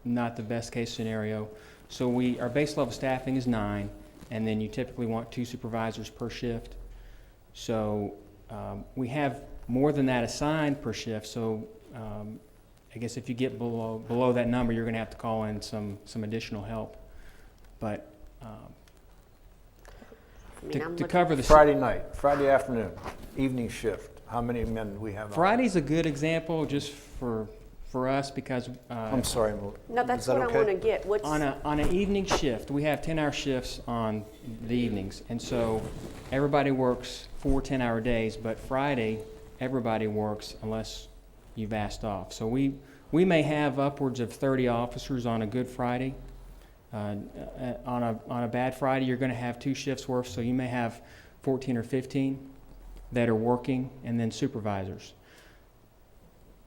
not the best case scenario. So our base level staffing is 9, and then you typically want 2 supervisors per shift. So we have more than that assigned per shift. So I guess if you get below that number, you're going to have to call in some additional help. But to cover the Friday night, Friday afternoon, evening shift, how many men do we have on? Friday's a good example just for us because I'm sorry, No, that's is that what okay? I want to get. What's on an evening shift, we have 10-hour shifts on the evenings, and so everybody works 4 10-hour days, but Friday everybody works unless you've asked off. So we may have upwards of 30 officers on a good Friday. On a bad Friday, you're going to have 2 shifts worth, so you may have 14 or 15 that are working, and then supervisors.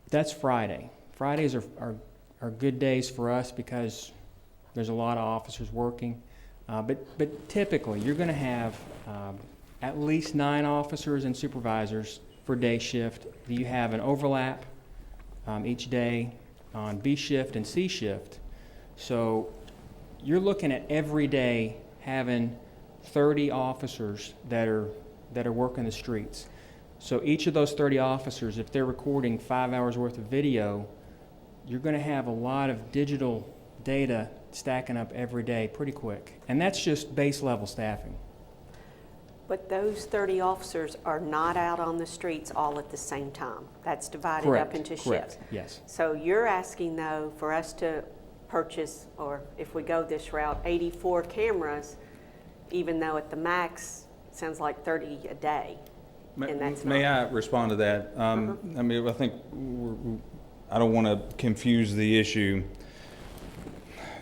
That's Friday. Fridays are good days for us because there's a lot of officers working. But typically, you're going to have at least 9 officers and supervisors for day shift. You have an overlap each day on B shift and C shift. So you're looking at every day having 30 officers that are working the streets. So each of those 30 officers, if they're recording 5 hours worth of video, you're going to have a lot of digital data stacking up every day pretty quick. And that's just base level staffing. But those 30 officers are not out on the streets all at the same time. That's divided Correct. up into Correct. shifts. Yes. So you're asking, though, for us to purchase, or if we go this route, 84 cameras, even though at the max, it sounds like 30 a day. And that's May not- I respond to that? I mean, I think I don't want to confuse the issue.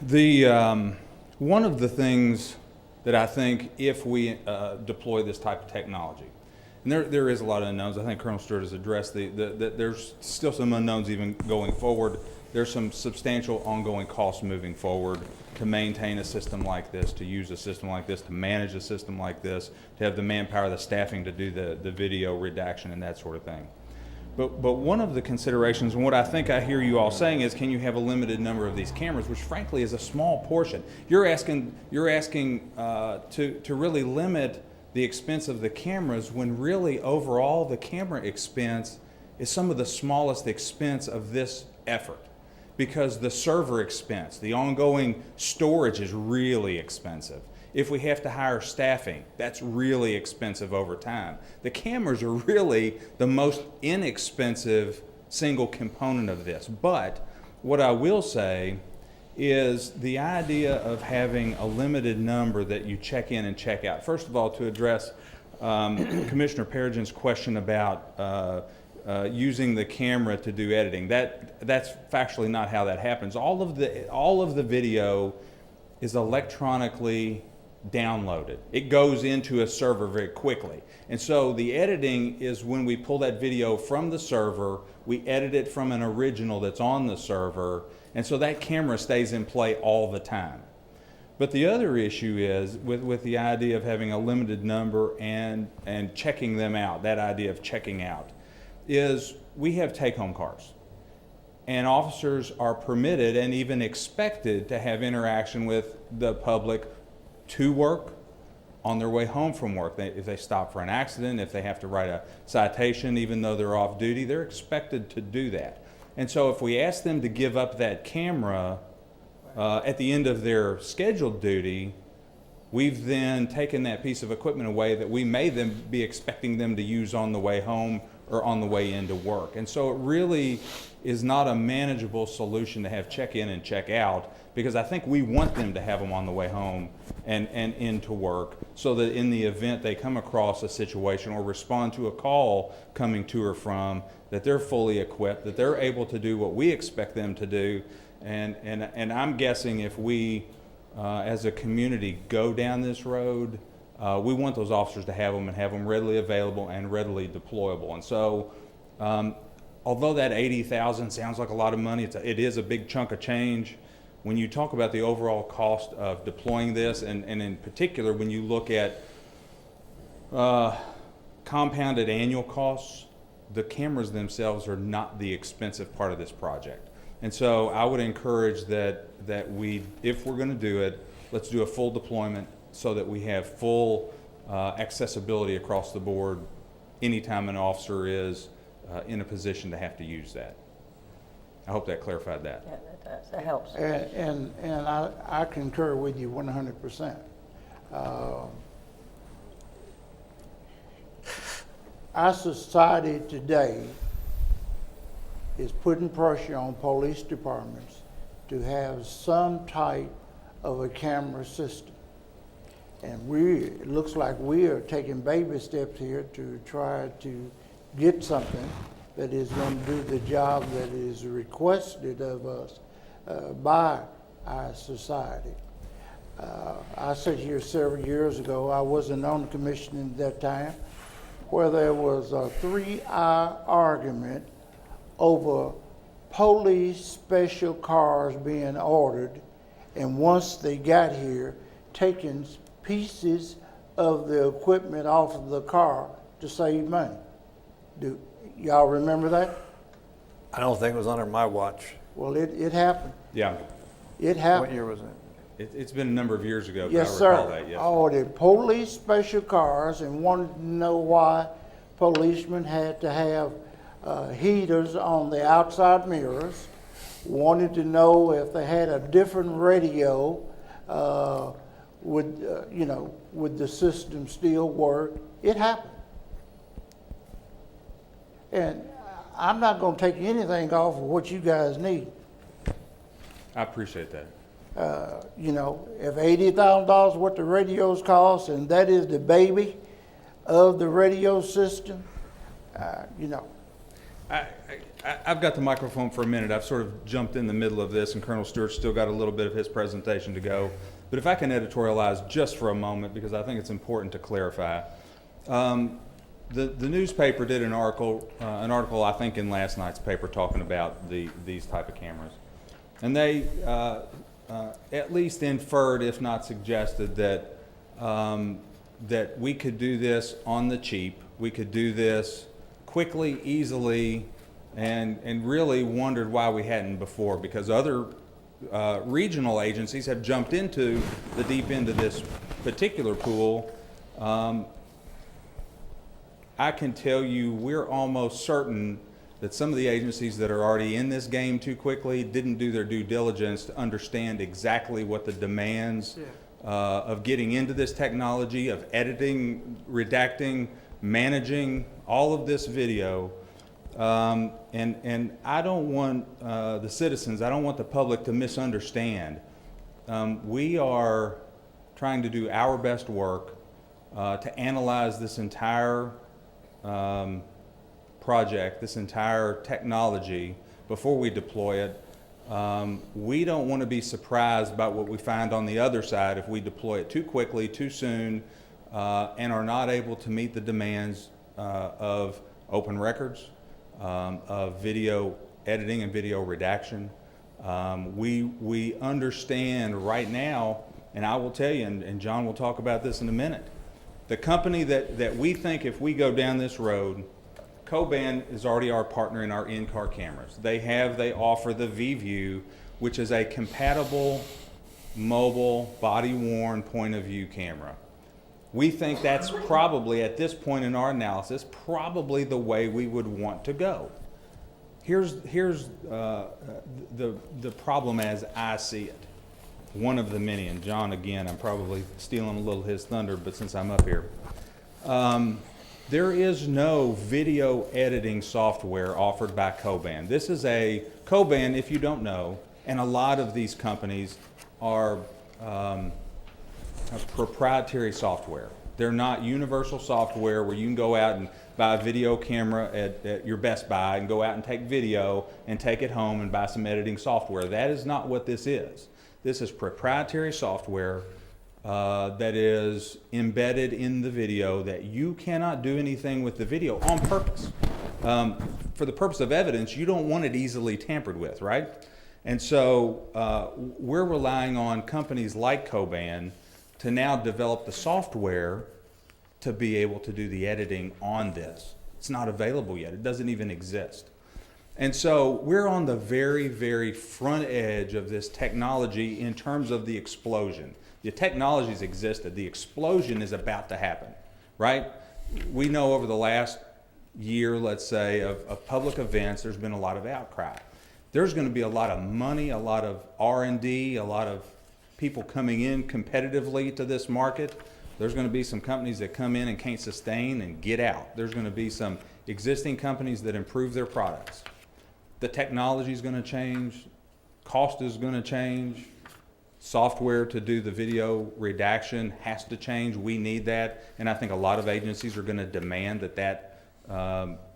One of the things that I think if we deploy this type of technology, and there is a lot of unknowns. I think Colonel Stewart has addressed that there's still some unknowns even going forward. There's some substantial ongoing costs moving forward to maintain a system like this, to use a system like this, to manage a system like this, to have the manpower, the staffing to do the video redaction and that sort of thing. But one of the considerations, and what I think I hear you all saying is, can you have a limited number of these cameras, which frankly is a small portion. You're asking to really limit the expense of the cameras, when really overall the camera expense is some of the smallest expense of this effort, because the server expense, the ongoing storage is really expensive. If we have to hire staffing, that's really expensive over time. The cameras are really the most inexpensive single component of this. But what I will say is the idea of having a limited number that you check in and check out. First of all, to address Commissioner Perrigin's question about using the camera to do editing, that's factually not how that happens. All of the video is electronically downloaded. It goes into a server very quickly. And so the editing is when we pull that video from the server, we edit it from an original that's on the server, and so that camera stays in play all the time. But the other issue is with the idea of having a limited number and checking them out, that idea of checking out, is we have take-home cars. And officers are permitted and even expected to have interaction with the public to work, on their way home from work. If they stop for an accident, if they have to write a citation, even though they're off duty, they're expected to do that. And so if we ask them to give up that camera at the end of their scheduled duty, we've then taken that piece of equipment away that we may then be expecting them to use on the way home or on the way into work. And so it really is not a manageable solution to have check in and check out, because I think we want them to have them on the way home and into work, so that in the event they come across a situation or respond to a call coming to or from, that they're fully equipped, that they're able to do what we expect them to do. And I'm guessing if we, as a community, go down this road, we want those officers to have them and have them readily available and readily deployable. And so, although that $80,000 sounds like a lot of money, it is a big chunk of change. When you talk about the overall cost of deploying this, and in particular when you look at compounded annual costs, the cameras themselves are not the expensive part of this project. And so I would encourage that we, if we're going to do it, let's do a full deployment so that we have full accessibility across the board anytime an officer is in a position to have to use that. I hope that clarified that. Yeah, that does. That helps. And I concur with you 100%. Our society today is putting pressure on police departments to have some type of a camera system. And it looks like we are taking baby steps here to try to get something that is going to do the job that is requested of us by our society. I sat here several years ago. I wasn't on the commission at that time, where there was a 3-hour argument over police special cars being ordered, and once they got here, taking pieces of the equipment off of the car to save money. Do y'all remember that? I don't think it was under my watch. Well, it happened. Yeah, It happened. What year was it? it's been a number of years ago, but Yes, I recall sir. that, yes. Ordered police special cars and wanted to know why policemen had to have heaters on the outside mirrors. Wanted to know if they had a different radio, would the system still work? It happened. And I'm not going to take anything off of what you guys need. I appreciate that. If $80,000 what the radios cost, and that is the baby of the radio system, I've got the microphone for a minute. I've sort of jumped in the middle of this, and Colonel Stewart's still got a little bit of his presentation to go. But if I can editorialize just for a moment, because I think it's important to clarify. The newspaper did an article I think in last night's paper talking about these type of cameras. And they at least inferred, if not suggested, that that we could do this on the cheap. We could do this quickly, easily, and really wondered why we hadn't before, because other regional agencies have jumped into the deep end of this particular pool I can tell you we're almost certain that some of the agencies that are already in this game too quickly didn't do their due diligence to understand exactly what the demands of getting into this technology, of editing, redacting, managing all of this video. And I don't want the citizens, I don't want the public to misunderstand. We are trying to do our best work to analyze this entire project, this entire technology before we deploy it. We don't want to be surprised about what we find on the other side if we deploy it too quickly, too soon, and are not able to meet the demands of open records, of video editing and video redaction. We understand right now, and I will tell you, and John will talk about this in a minute, the company that we think if we go down this road, Coban is already our partner in our in-car cameras. They offer the VView, which is a compatible mobile body-worn point of view camera. We think that's probably, at this point in our analysis, probably the way we would want to go. Here's the problem as I see it. One of the many, and John, again, I'm probably stealing a little his thunder, but since I'm up here. There is no video editing software offered by Coban. This is Coban, if you don't know, and a lot of these companies are proprietary software. They're not universal software where you can go out and buy a video camera at your Best Buy and go out and take video and take it home and buy some editing software. That is not what this is. This is proprietary software that is embedded in the video that you cannot do anything with the video on purpose. For the purpose of evidence, you don't want it easily tampered with, right? And so we're relying on companies like Coban to now develop the software to be able to do the editing on this. It's not available yet. It doesn't even exist. And so we're on the very, very front edge of this technology in terms of the explosion. The technology's existed. The explosion is about to happen, right? We know over the last year, let's say, of public events, there's been a lot of outcry. There's going to be a lot of money, a lot of R&D, a lot of people coming in competitively to this market. There's going to be some companies that come in and can't sustain and get out. There's going to be some existing companies that improve their products. The technology is going to change. Cost is going to change. Software to do the video redaction has to change. We need that. And I think a lot of agencies are going to demand that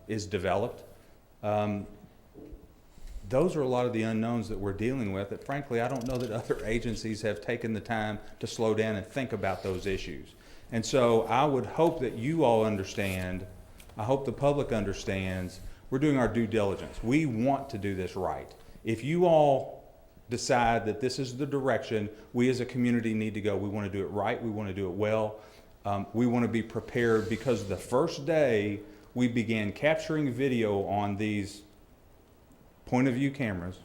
is developed. Those are a lot of the unknowns that we're dealing with that, frankly, I don't know that other agencies have taken the time to slow down and think about those issues. And so I would hope that you all understand, I hope the public understands, we're doing our due diligence. We want to do this right. If you all decide that this is the direction we as a community need to go, we want to do it right, we want to do it well, we want to be prepared, because the first day we began capturing video on these point of view cameras,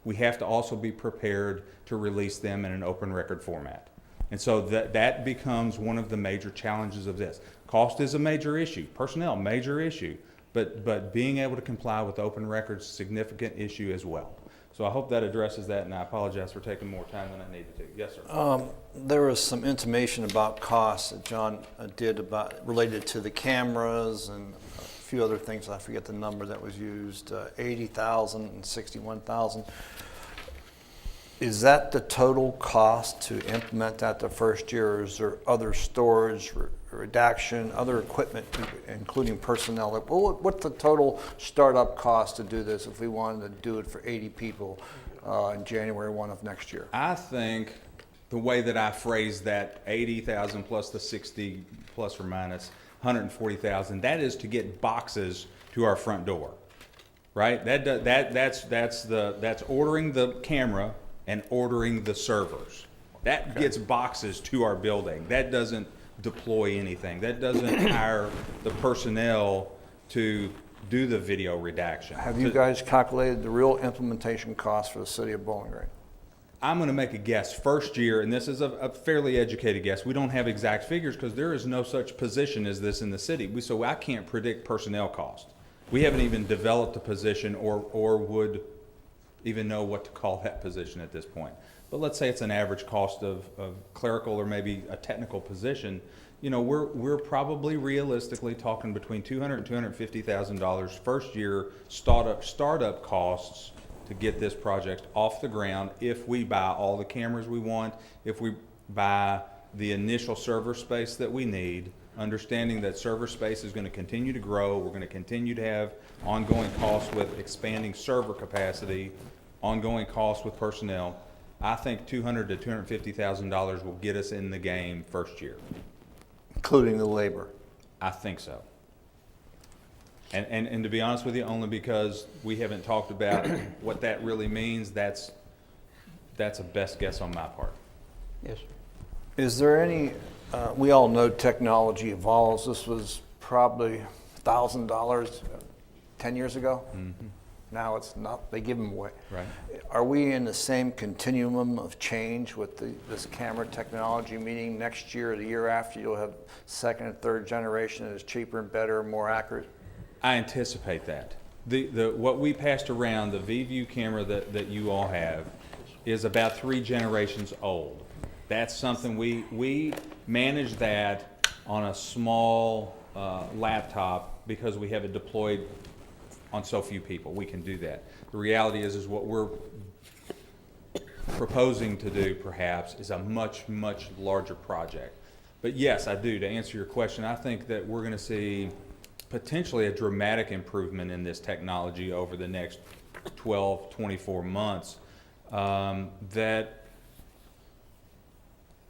we have to also be prepared to release them in an open record format. And so that becomes one of the major challenges of this. Cost is a major issue, personnel, major issue, but being able to comply with open records, significant issue as well. So I hope that addresses that, and I apologize for taking more time than I needed to. Yes, sir. There was some intimation about costs that John did related to the cameras and a few other things. I forget the number that was used, 80,000 and 61,000. Is that the total cost to implement that the first year, or is there other storage, redaction, other equipment, including personnel? Like, what's the total startup cost to do this if we wanted to do it for 80 people in January 1 of next year? I think the way that I phrased that, 80,000 plus the 60 plus or minus 140,000, that is to get boxes to our front door, right? That's ordering the camera and ordering the servers. That gets boxes to our building. That doesn't deploy anything. That doesn't hire the personnel to do the video redaction. Have you guys calculated the real implementation cost for the city of Bowling Green? I'm going to make a guess. First year, and this is a fairly educated guess, we don't have exact figures because there is no such position as this in the city. So I can't predict personnel cost. We haven't even developed a position or would even know what to call that position at this point. But let's say it's an average cost of clerical or maybe a technical position. You know, we're probably realistically talking between $200,000 and $250,000 first year startup costs to get this project off the ground if we buy all the cameras we want, if we buy the initial server space that we need, understanding that server space is going to continue to grow. We're going to continue to have ongoing costs with expanding server capacity, ongoing costs with personnel. I think $200,000 to $250,000 will get us in the game first year. Including the labor. I think so. And to be honest with you, only because we haven't talked about what that really means, that's a best guess on my part. Yes, sir. Is there any, we all know technology evolves. This was probably $1,000 10 years ago. Mm-hmm. Now it's not, they give them away. Right. Are we in the same continuum of change with this camera technology, meaning next year or the year after you'll have second and third generation that is cheaper and better and more accurate? I anticipate that. What we passed around, the VView camera that you all have, is about 3 generations old. That's something we manage that on a small laptop because we have it deployed on so few people. We can do that. The reality is what we're proposing to do perhaps is a much, much larger project. But yes, I do. To answer your question, I think that we're going to see potentially a dramatic improvement in this technology over the next 12, 24 months that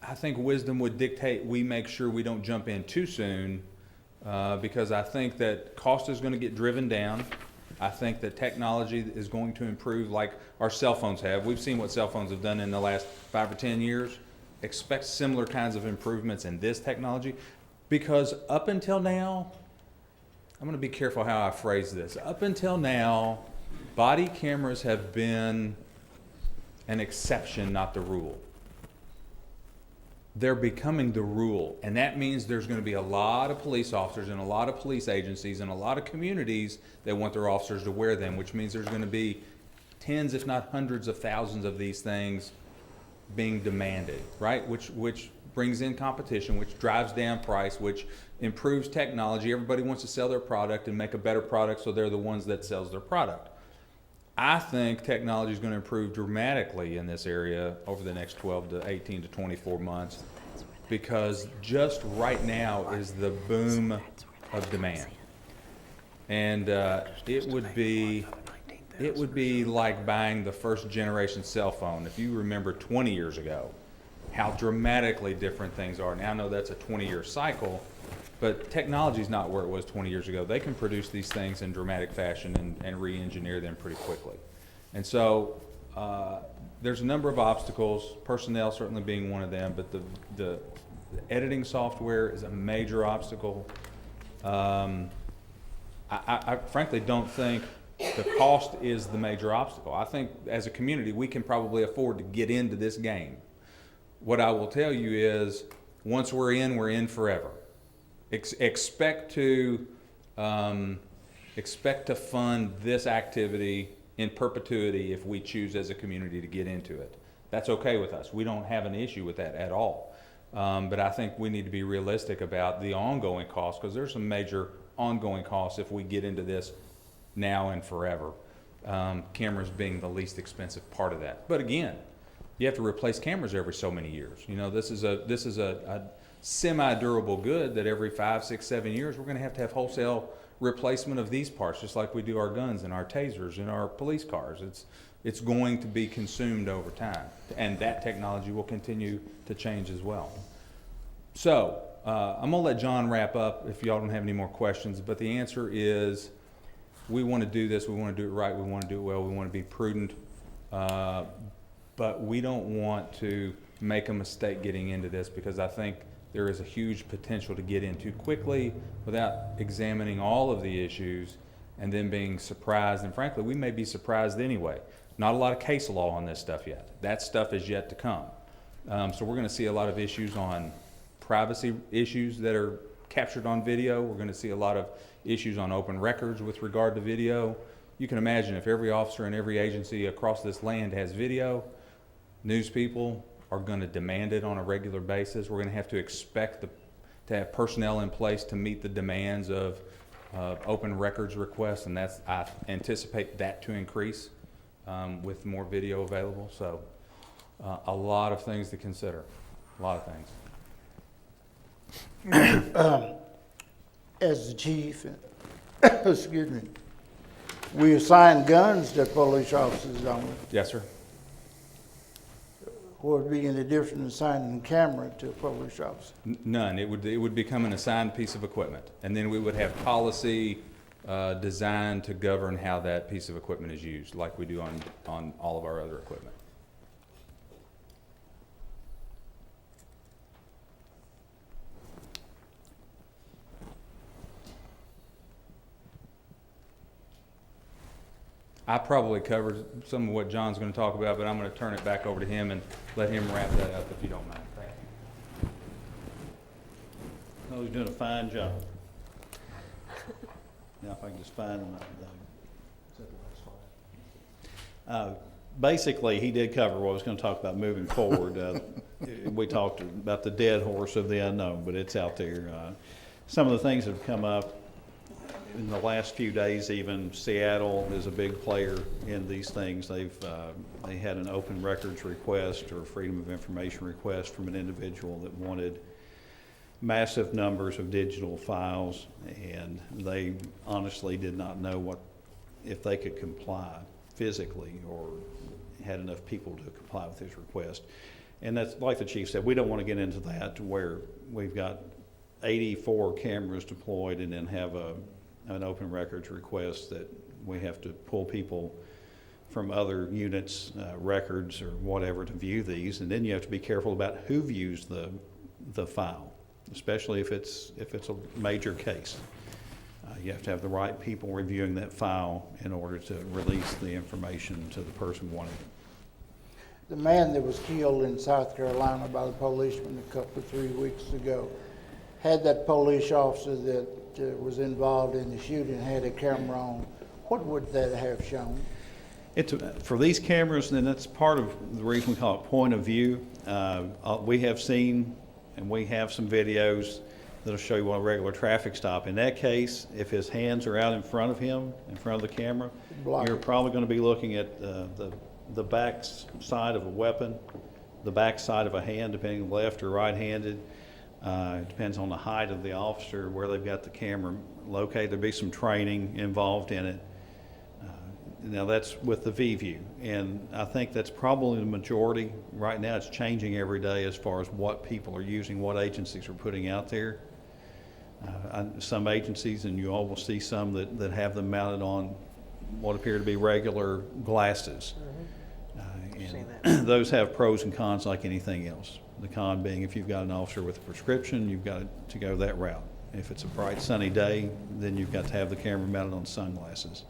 I think wisdom would dictate we make sure we don't jump in too soon because I think that cost is going to get driven down. I think that technology is going to improve like our cell phones have. We've seen what cell phones have done in the last 5 or 10 years. Expect similar kinds of improvements in this technology because up until now, I'm going to be careful how I phrase this. Up until now, body cameras have been an exception, not the rule. They're becoming the rule, and that means there's going to be a lot of police officers and a lot of police agencies and a lot of communities that want their officers to wear them, which means there's going to be tens, if not hundreds of thousands of these things being demanded, right? Which brings in competition, which drives down price, which improves technology. Everybody wants to sell their product and make a better product, so they're the ones that sells their product. I think technology is going to improve dramatically in this area over the next 12 to 18 to 24 months because just right now is the boom of demand. And it would be like buying the first generation cell phone. If you remember 20 years ago, how dramatically different things are. Now I know that's a 20-year cycle, but technology is not where it was 20 years ago. They can produce these things in dramatic fashion and re-engineer them pretty quickly. And so there's a number of obstacles, personnel certainly being one of them, but the editing software is a major obstacle. I frankly don't think the cost is the major obstacle. I think as a community, we can probably afford to get into this game. What I will tell you is once we're in forever. Expect to fund this activity in perpetuity if we choose as a community to get into it. That's okay with us. We don't have an issue with that at all. But I think we need to be realistic about the ongoing costs because there's some major ongoing costs if we get into this now and forever. Cameras being the least expensive part of that. But again, you have to replace cameras every so many years. You know, this is a semi-durable good that every 5, 6, 7 years we're going to have wholesale replacement of these parts, just like we do our guns and our tasers and our police cars. It's going to be consumed over time, and that technology will continue to change as well. So I'm going to let John wrap up if y'all don't have any more questions, but the answer is we want to do this, we want to do it right, we want to do it well, we want to be prudent, but we don't want to make a mistake getting into this because I think there is a huge potential to get in too quickly without examining all of the issues and then being surprised. And frankly, we may be surprised anyway. Not a lot of case law on this stuff yet. That stuff is yet to come. So we're going to see a lot of issues on privacy issues that are captured on video. We're going to see a lot of issues on open records with regard to video. You can imagine if every officer in every agency across this land has video, news people are going to demand it on a regular basis. We're going to have to expect to have personnel in place to meet the demands of open records requests, and I anticipate that to increase with more video available. So a lot of things to consider, a lot of things. As the chief, excuse me, we assign guns to police officers, don't we? Yes, sir. What would be any different than assigning a camera to a police officer? None. It would become an assigned piece of equipment, and then we would have policy designed to govern how that piece of equipment is used, like we do on all of our other equipment. I probably covered some of what John's going to talk about, but I'm going to turn it back over to him and let him wrap that up if you don't mind. Thank you. Oh, he's doing a fine job. Now, if I can just find him. Basically, he did cover what I was going to talk about moving forward. We talked about the dead horse of the unknown, but it's out there. Some of the things that have come up in the last few days, even Seattle is a big player in these things. They had an open records request or freedom of information request from an individual that wanted massive numbers of digital files, and they honestly did not know if they could comply physically or had enough people to comply with his request. And that's like the chief said, we don't want to get into that to where we've got 84 cameras deployed and then have an open records request that we have to pull people from other units, records or whatever to view these. And then you have to be careful about who views the file, especially if it's a major case. You have to have the right people reviewing that file in order to release the information to the person wanting it. The man that was killed in South Carolina by the policeman a couple of 3 weeks ago, had that police officer that was involved in the shooting had a camera on, what would that have shown? For these cameras, and that's part of the reason we call it point of view. We have seen, and we have some videos that'll show you on a regular traffic stop. In that case, if his hands are out in front of him, in front of the camera, you're probably going to be looking at the back side of a weapon, the back side of a hand, depending left or right-handed. It depends on the height of the officer, where they've got the camera located. There'll be some training involved in it. Now that's with the V-View, and I think that's probably the majority. Right now it's changing every day as far as what people are using, what agencies are putting out there. Some agencies, and you all will see some that have them mounted on what appear to be regular glasses. And those have pros and cons like anything else. The con being if you've got an officer with a prescription, you've got to go that route. If it's a bright sunny day, then you've got to have the camera mounted on sunglasses.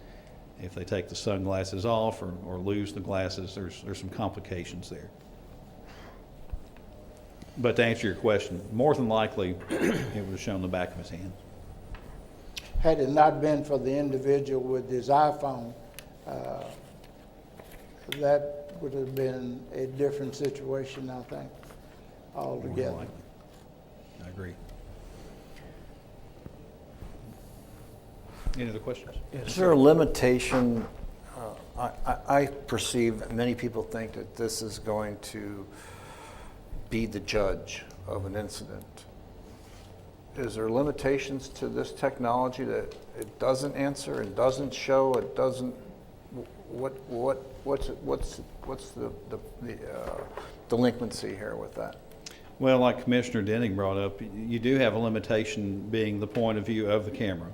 If they take the sunglasses off or lose the glasses, there's some complications there. But to answer your question, more than likely, it would have shown the back of his hand. Had it not been for the individual with his iPhone, that would have been a different situation, I think, altogether. I agree. Any other questions? Is there a limitation? I perceive that many people think that this is going to be the judge of an incident. Is there limitations to this technology that it doesn't answer, it doesn't show, it doesn't? What's the delinquency here with that? Well, like Commissioner Denning brought up, you do have a limitation being the point of view of the camera.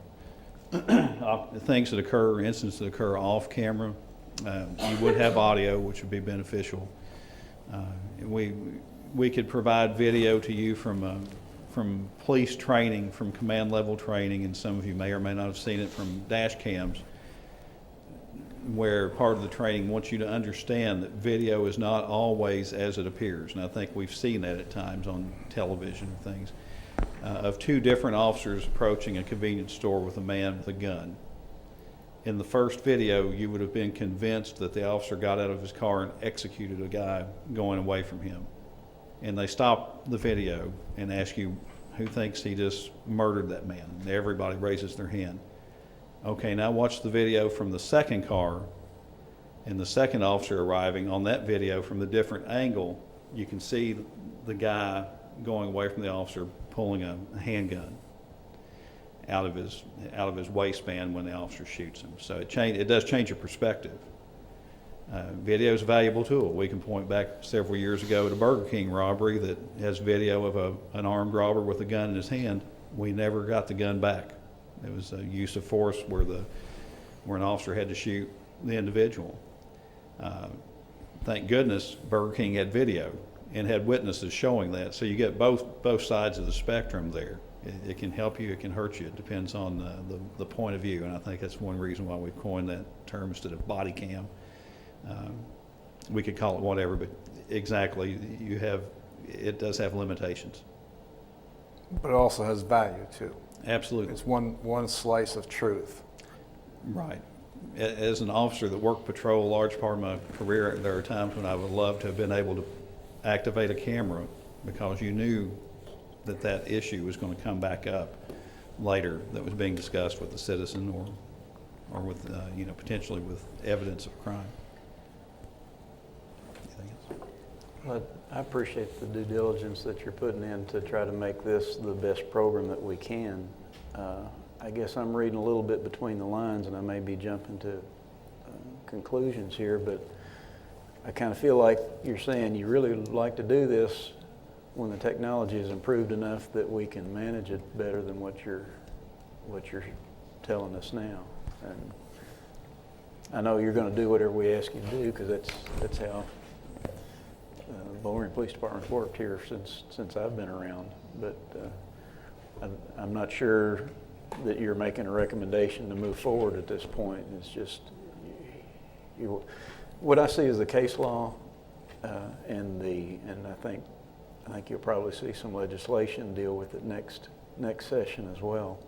Things that occur, incidents that occur off camera, you would have audio, which would be beneficial. We could provide video to you from police training, from command level training, and some of you may or may not have seen it from dash cams. where part of the training wants you to understand that video is not always as it appears. And I think we've seen that at times on television and things. Of two different officers approaching a convenience store with a man with a gun. In the first video, you would have been convinced that the officer got out of his car and executed a guy going away from him. And they stop the video and ask you who thinks he just murdered that man. And everybody raises their hand. Okay, now watch the video from the second car and the second officer arriving. On that video, from the different angle, you can see the guy going away from the officer pulling a handgun out of his waistband when the officer shoots him. So it does change your perspective. Video is a valuable tool. We can point back several years ago at a Burger King robbery that has video of an armed robber with a gun in his hand. We never got the gun back. It was a use of force where an officer had to shoot the individual. Thank goodness Burger King had video and had witnesses showing that. So you get both sides of the spectrum there. It can help you, it can hurt you. It depends on the point of view, and I think that's one reason why we've coined that term instead of body cam. We could call it whatever, but exactly, it does have limitations. But it also has value too. Absolutely. It's one slice of truth. Right. As an officer that worked patrol a large part of my career, there are times when I would love to have been able to activate a camera because you knew that issue was going to come back up later that was being discussed with the citizen or with, potentially with evidence of crime. Anything else? Well, I appreciate the due diligence that you're putting in to try to make this the best program that we can. I guess I'm reading a little bit between the lines, and I may be jumping to conclusions here, but I kind of feel like you're saying you really would like to do this when the technology is improved enough that we can manage it better than what you're telling us now. And I know you're going to do whatever we ask you to do, because that's how Bowling Green Police Department's worked here since I've been around. But I'm not sure that you're making a recommendation to move forward at this point. It's just what I see is the case law, and I think you'll probably see some legislation deal with it next session as well.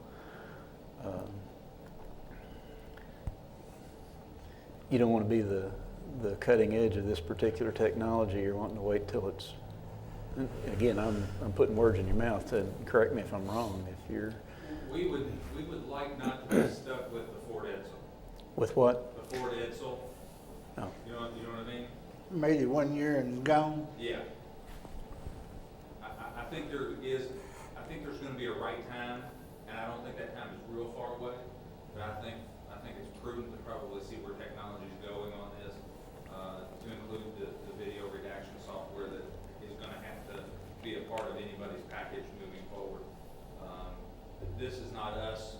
You don't want to be the cutting edge of this particular technology. You're wanting to wait till it's. And again, I'm putting words in your mouth. To correct me if I'm wrong. If you're. We would like not to be stuck with the Ford Edsel. With what? The Ford Edsel. Oh. You know what I mean? Made it 1 year and gone. Yeah. I think there's going to be a right time, and I don't think that time is real far away. But I think it's prudent to probably see where technology is going on this, to include the video redaction software that is going to have to be a part of anybody's package moving forward. This is not us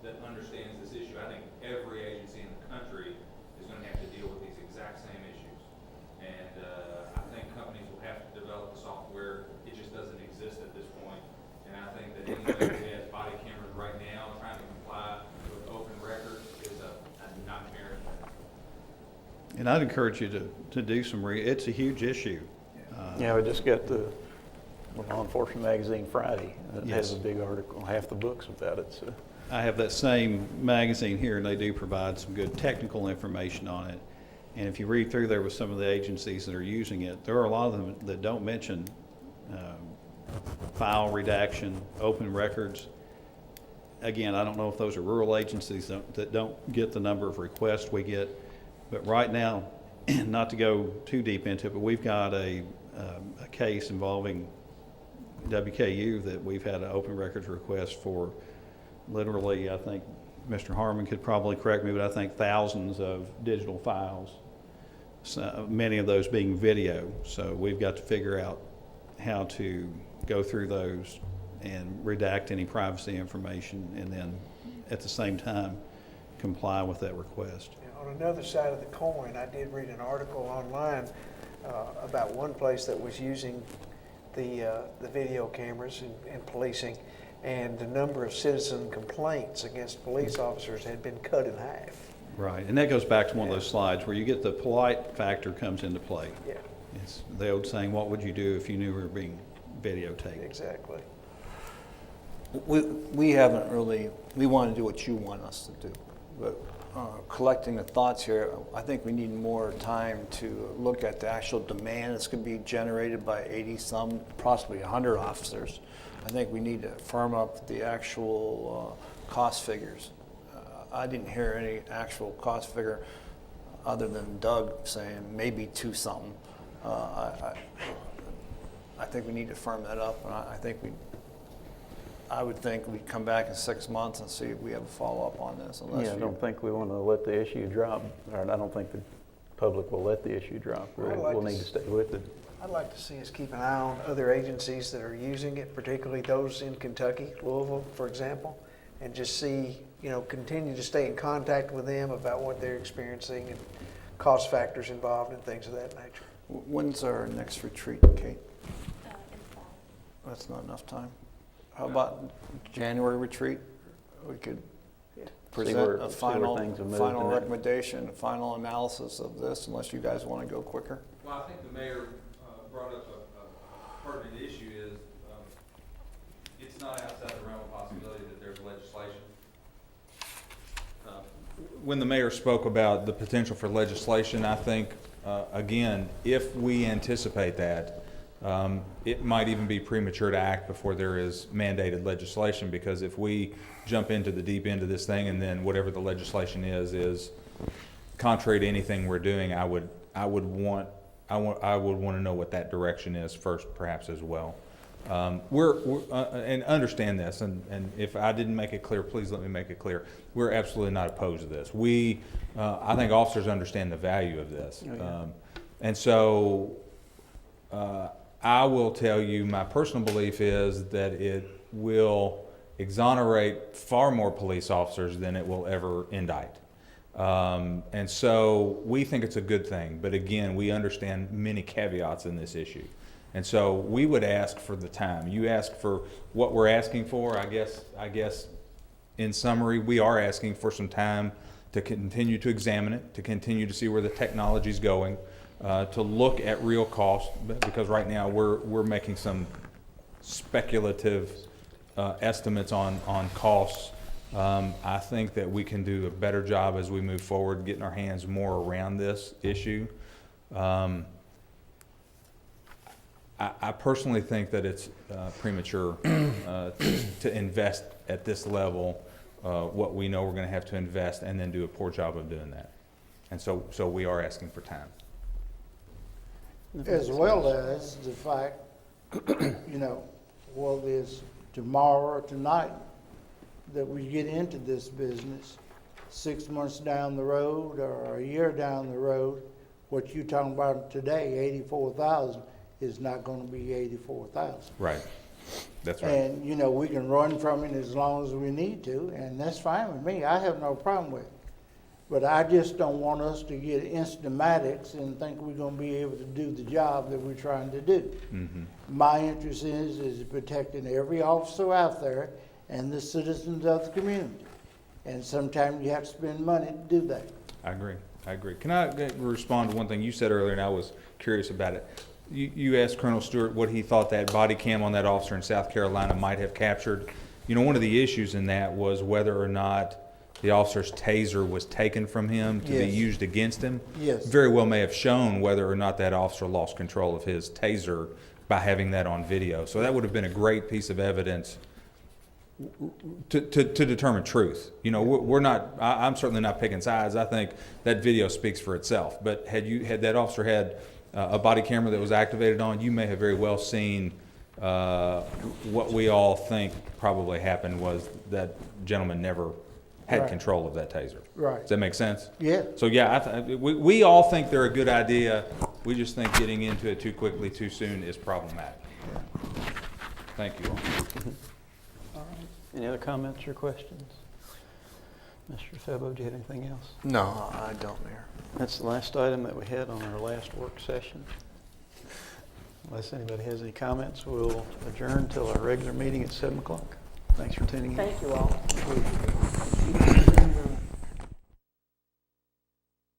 that understands this issue. I think every agency in the country is going to have to deal with these exact same issues. And I think companies will have to develop the software. It just doesn't exist at this point. And I think that anybody who has body cameras right now trying to comply with open records is a nightmare. And I'd encourage you to do some it's a huge issue. Yeah, we just got the Law Enforcement Magazine Friday. It Yes. has a big article, half the books about it. So. I have that same magazine here, and they do provide some good technical information on it. And if you read through there with some of the agencies that are using it, there are a lot of them that don't mention file redaction, open records. Again, I don't know if those are rural agencies that don't get the number of requests we get. But right now, not to go too deep into it, but we've got a case involving WKU that we've had an open records request for literally, I think Mr. Harmon could probably correct me, but I think thousands of digital files, so many of those being video. So we've got to figure out how to go through those and redact any privacy information, and then at the same time comply with that request. On another side of the coin, I did read an article online about one place that was using the video cameras in policing, and the number of citizen complaints against police officers had been cut in half. Right, and that goes back to one of those slides where you get the polite factor comes into play. Yeah, It's the old saying, what would you do if you knew we were being videotaped? exactly. We haven't really, we want to do what you want us to do. But collecting the thoughts here, I think we need more time to look at the actual demand that's going to be generated by 80-some, possibly 100 officers. I think we need to firm up the actual cost figures. I didn't hear any actual cost figure other than Doug saying maybe 2-something. I think we need to firm that up, and I would think we'd come back in 6 months and see if we have a follow-up on this. Yeah, I don't think we want to let the issue drop, or I don't think the public will let the issue drop. We'll need to stay with it. I'd like to see us keep an eye on other agencies that are using it, particularly those in Kentucky, Louisville, for example, and just see, continue to stay in contact with them about what they're experiencing and cost factors involved and things of that nature. When's our next retreat, Kate? That's not enough time. How about January retreat? We could present a final recommendation, a final analysis of this, unless you guys want to go quicker. Well, I think the mayor brought up a pertinent issue is it's not outside the realm of possibility that there's legislation. When the mayor spoke about the potential for legislation, I think, again, if we anticipate that, it might even be premature to act before there is mandated legislation, because if we jump into the deep end of this thing and then whatever the legislation is contrary to anything we're doing, I would want to know what that direction is first, perhaps as well. And understand this, and if I didn't make it clear, please let me make it clear. We're absolutely not opposed to this. I think officers understand the value of this. Oh, yeah. And so I will tell you, my personal belief is that it will exonerate far more police officers than it will ever indict. And so we think it's a good thing, but again, we understand many caveats in this issue. And so we would ask for the time. You ask for what we're asking for. I guess in summary, we are asking for some time to continue to examine it, to continue to see where the technology is going, to look at real costs, because right now we're making some speculative estimates on costs. I think that we can do a better job as we move forward, getting our hands more around this issue. I personally think that it's premature to invest at this level what we know we're going to have to invest and then do a poor job of doing that. And so we are asking for time. As well as the fact, whether it's tomorrow or tonight, that we get into this business 6 months down the road or a year down the road, what you're talking about today, 84,000, is not going to be 84,000. Right. That's right. And, we can run from it as long as we need to, and that's fine with me. I have no problem with it. But I just don't want us to get instamatics and think we're going to be able to do the job that we're trying to do. Mm-hmm. My interest is protecting every officer out there and the citizens of the community. And sometimes you have to spend money to do that. I agree. Can I respond to one thing you said earlier, and I was curious about it. You asked Colonel Stewart what he thought that body cam on that officer in South Carolina might have captured. One of the issues in that was whether or not the officer's taser was taken from him to be Yes. used against him. Yes. Very well may have shown whether or not that officer lost control of his taser by having that on video. So that would have been a great piece of evidence to determine truth. We're not, I'm certainly not picking sides. I think that video speaks for itself. But had that officer had a body camera that was activated on, you may have very well seen what we all think probably happened was that gentleman never had Right. control of that taser. Right. Does that make sense? Yeah. So yeah, we all think they're a good idea. We just think getting into it too quickly, too soon is problematic. Thank you all. All right. Any other comments or questions? Mr. Febo, do you have anything else? No, I don't, Mayor. That's the last item that we had on our last work session. Unless anybody has any comments, we'll adjourn until our regular meeting at 7 o'clock. Thanks for tuning in. Thank you all.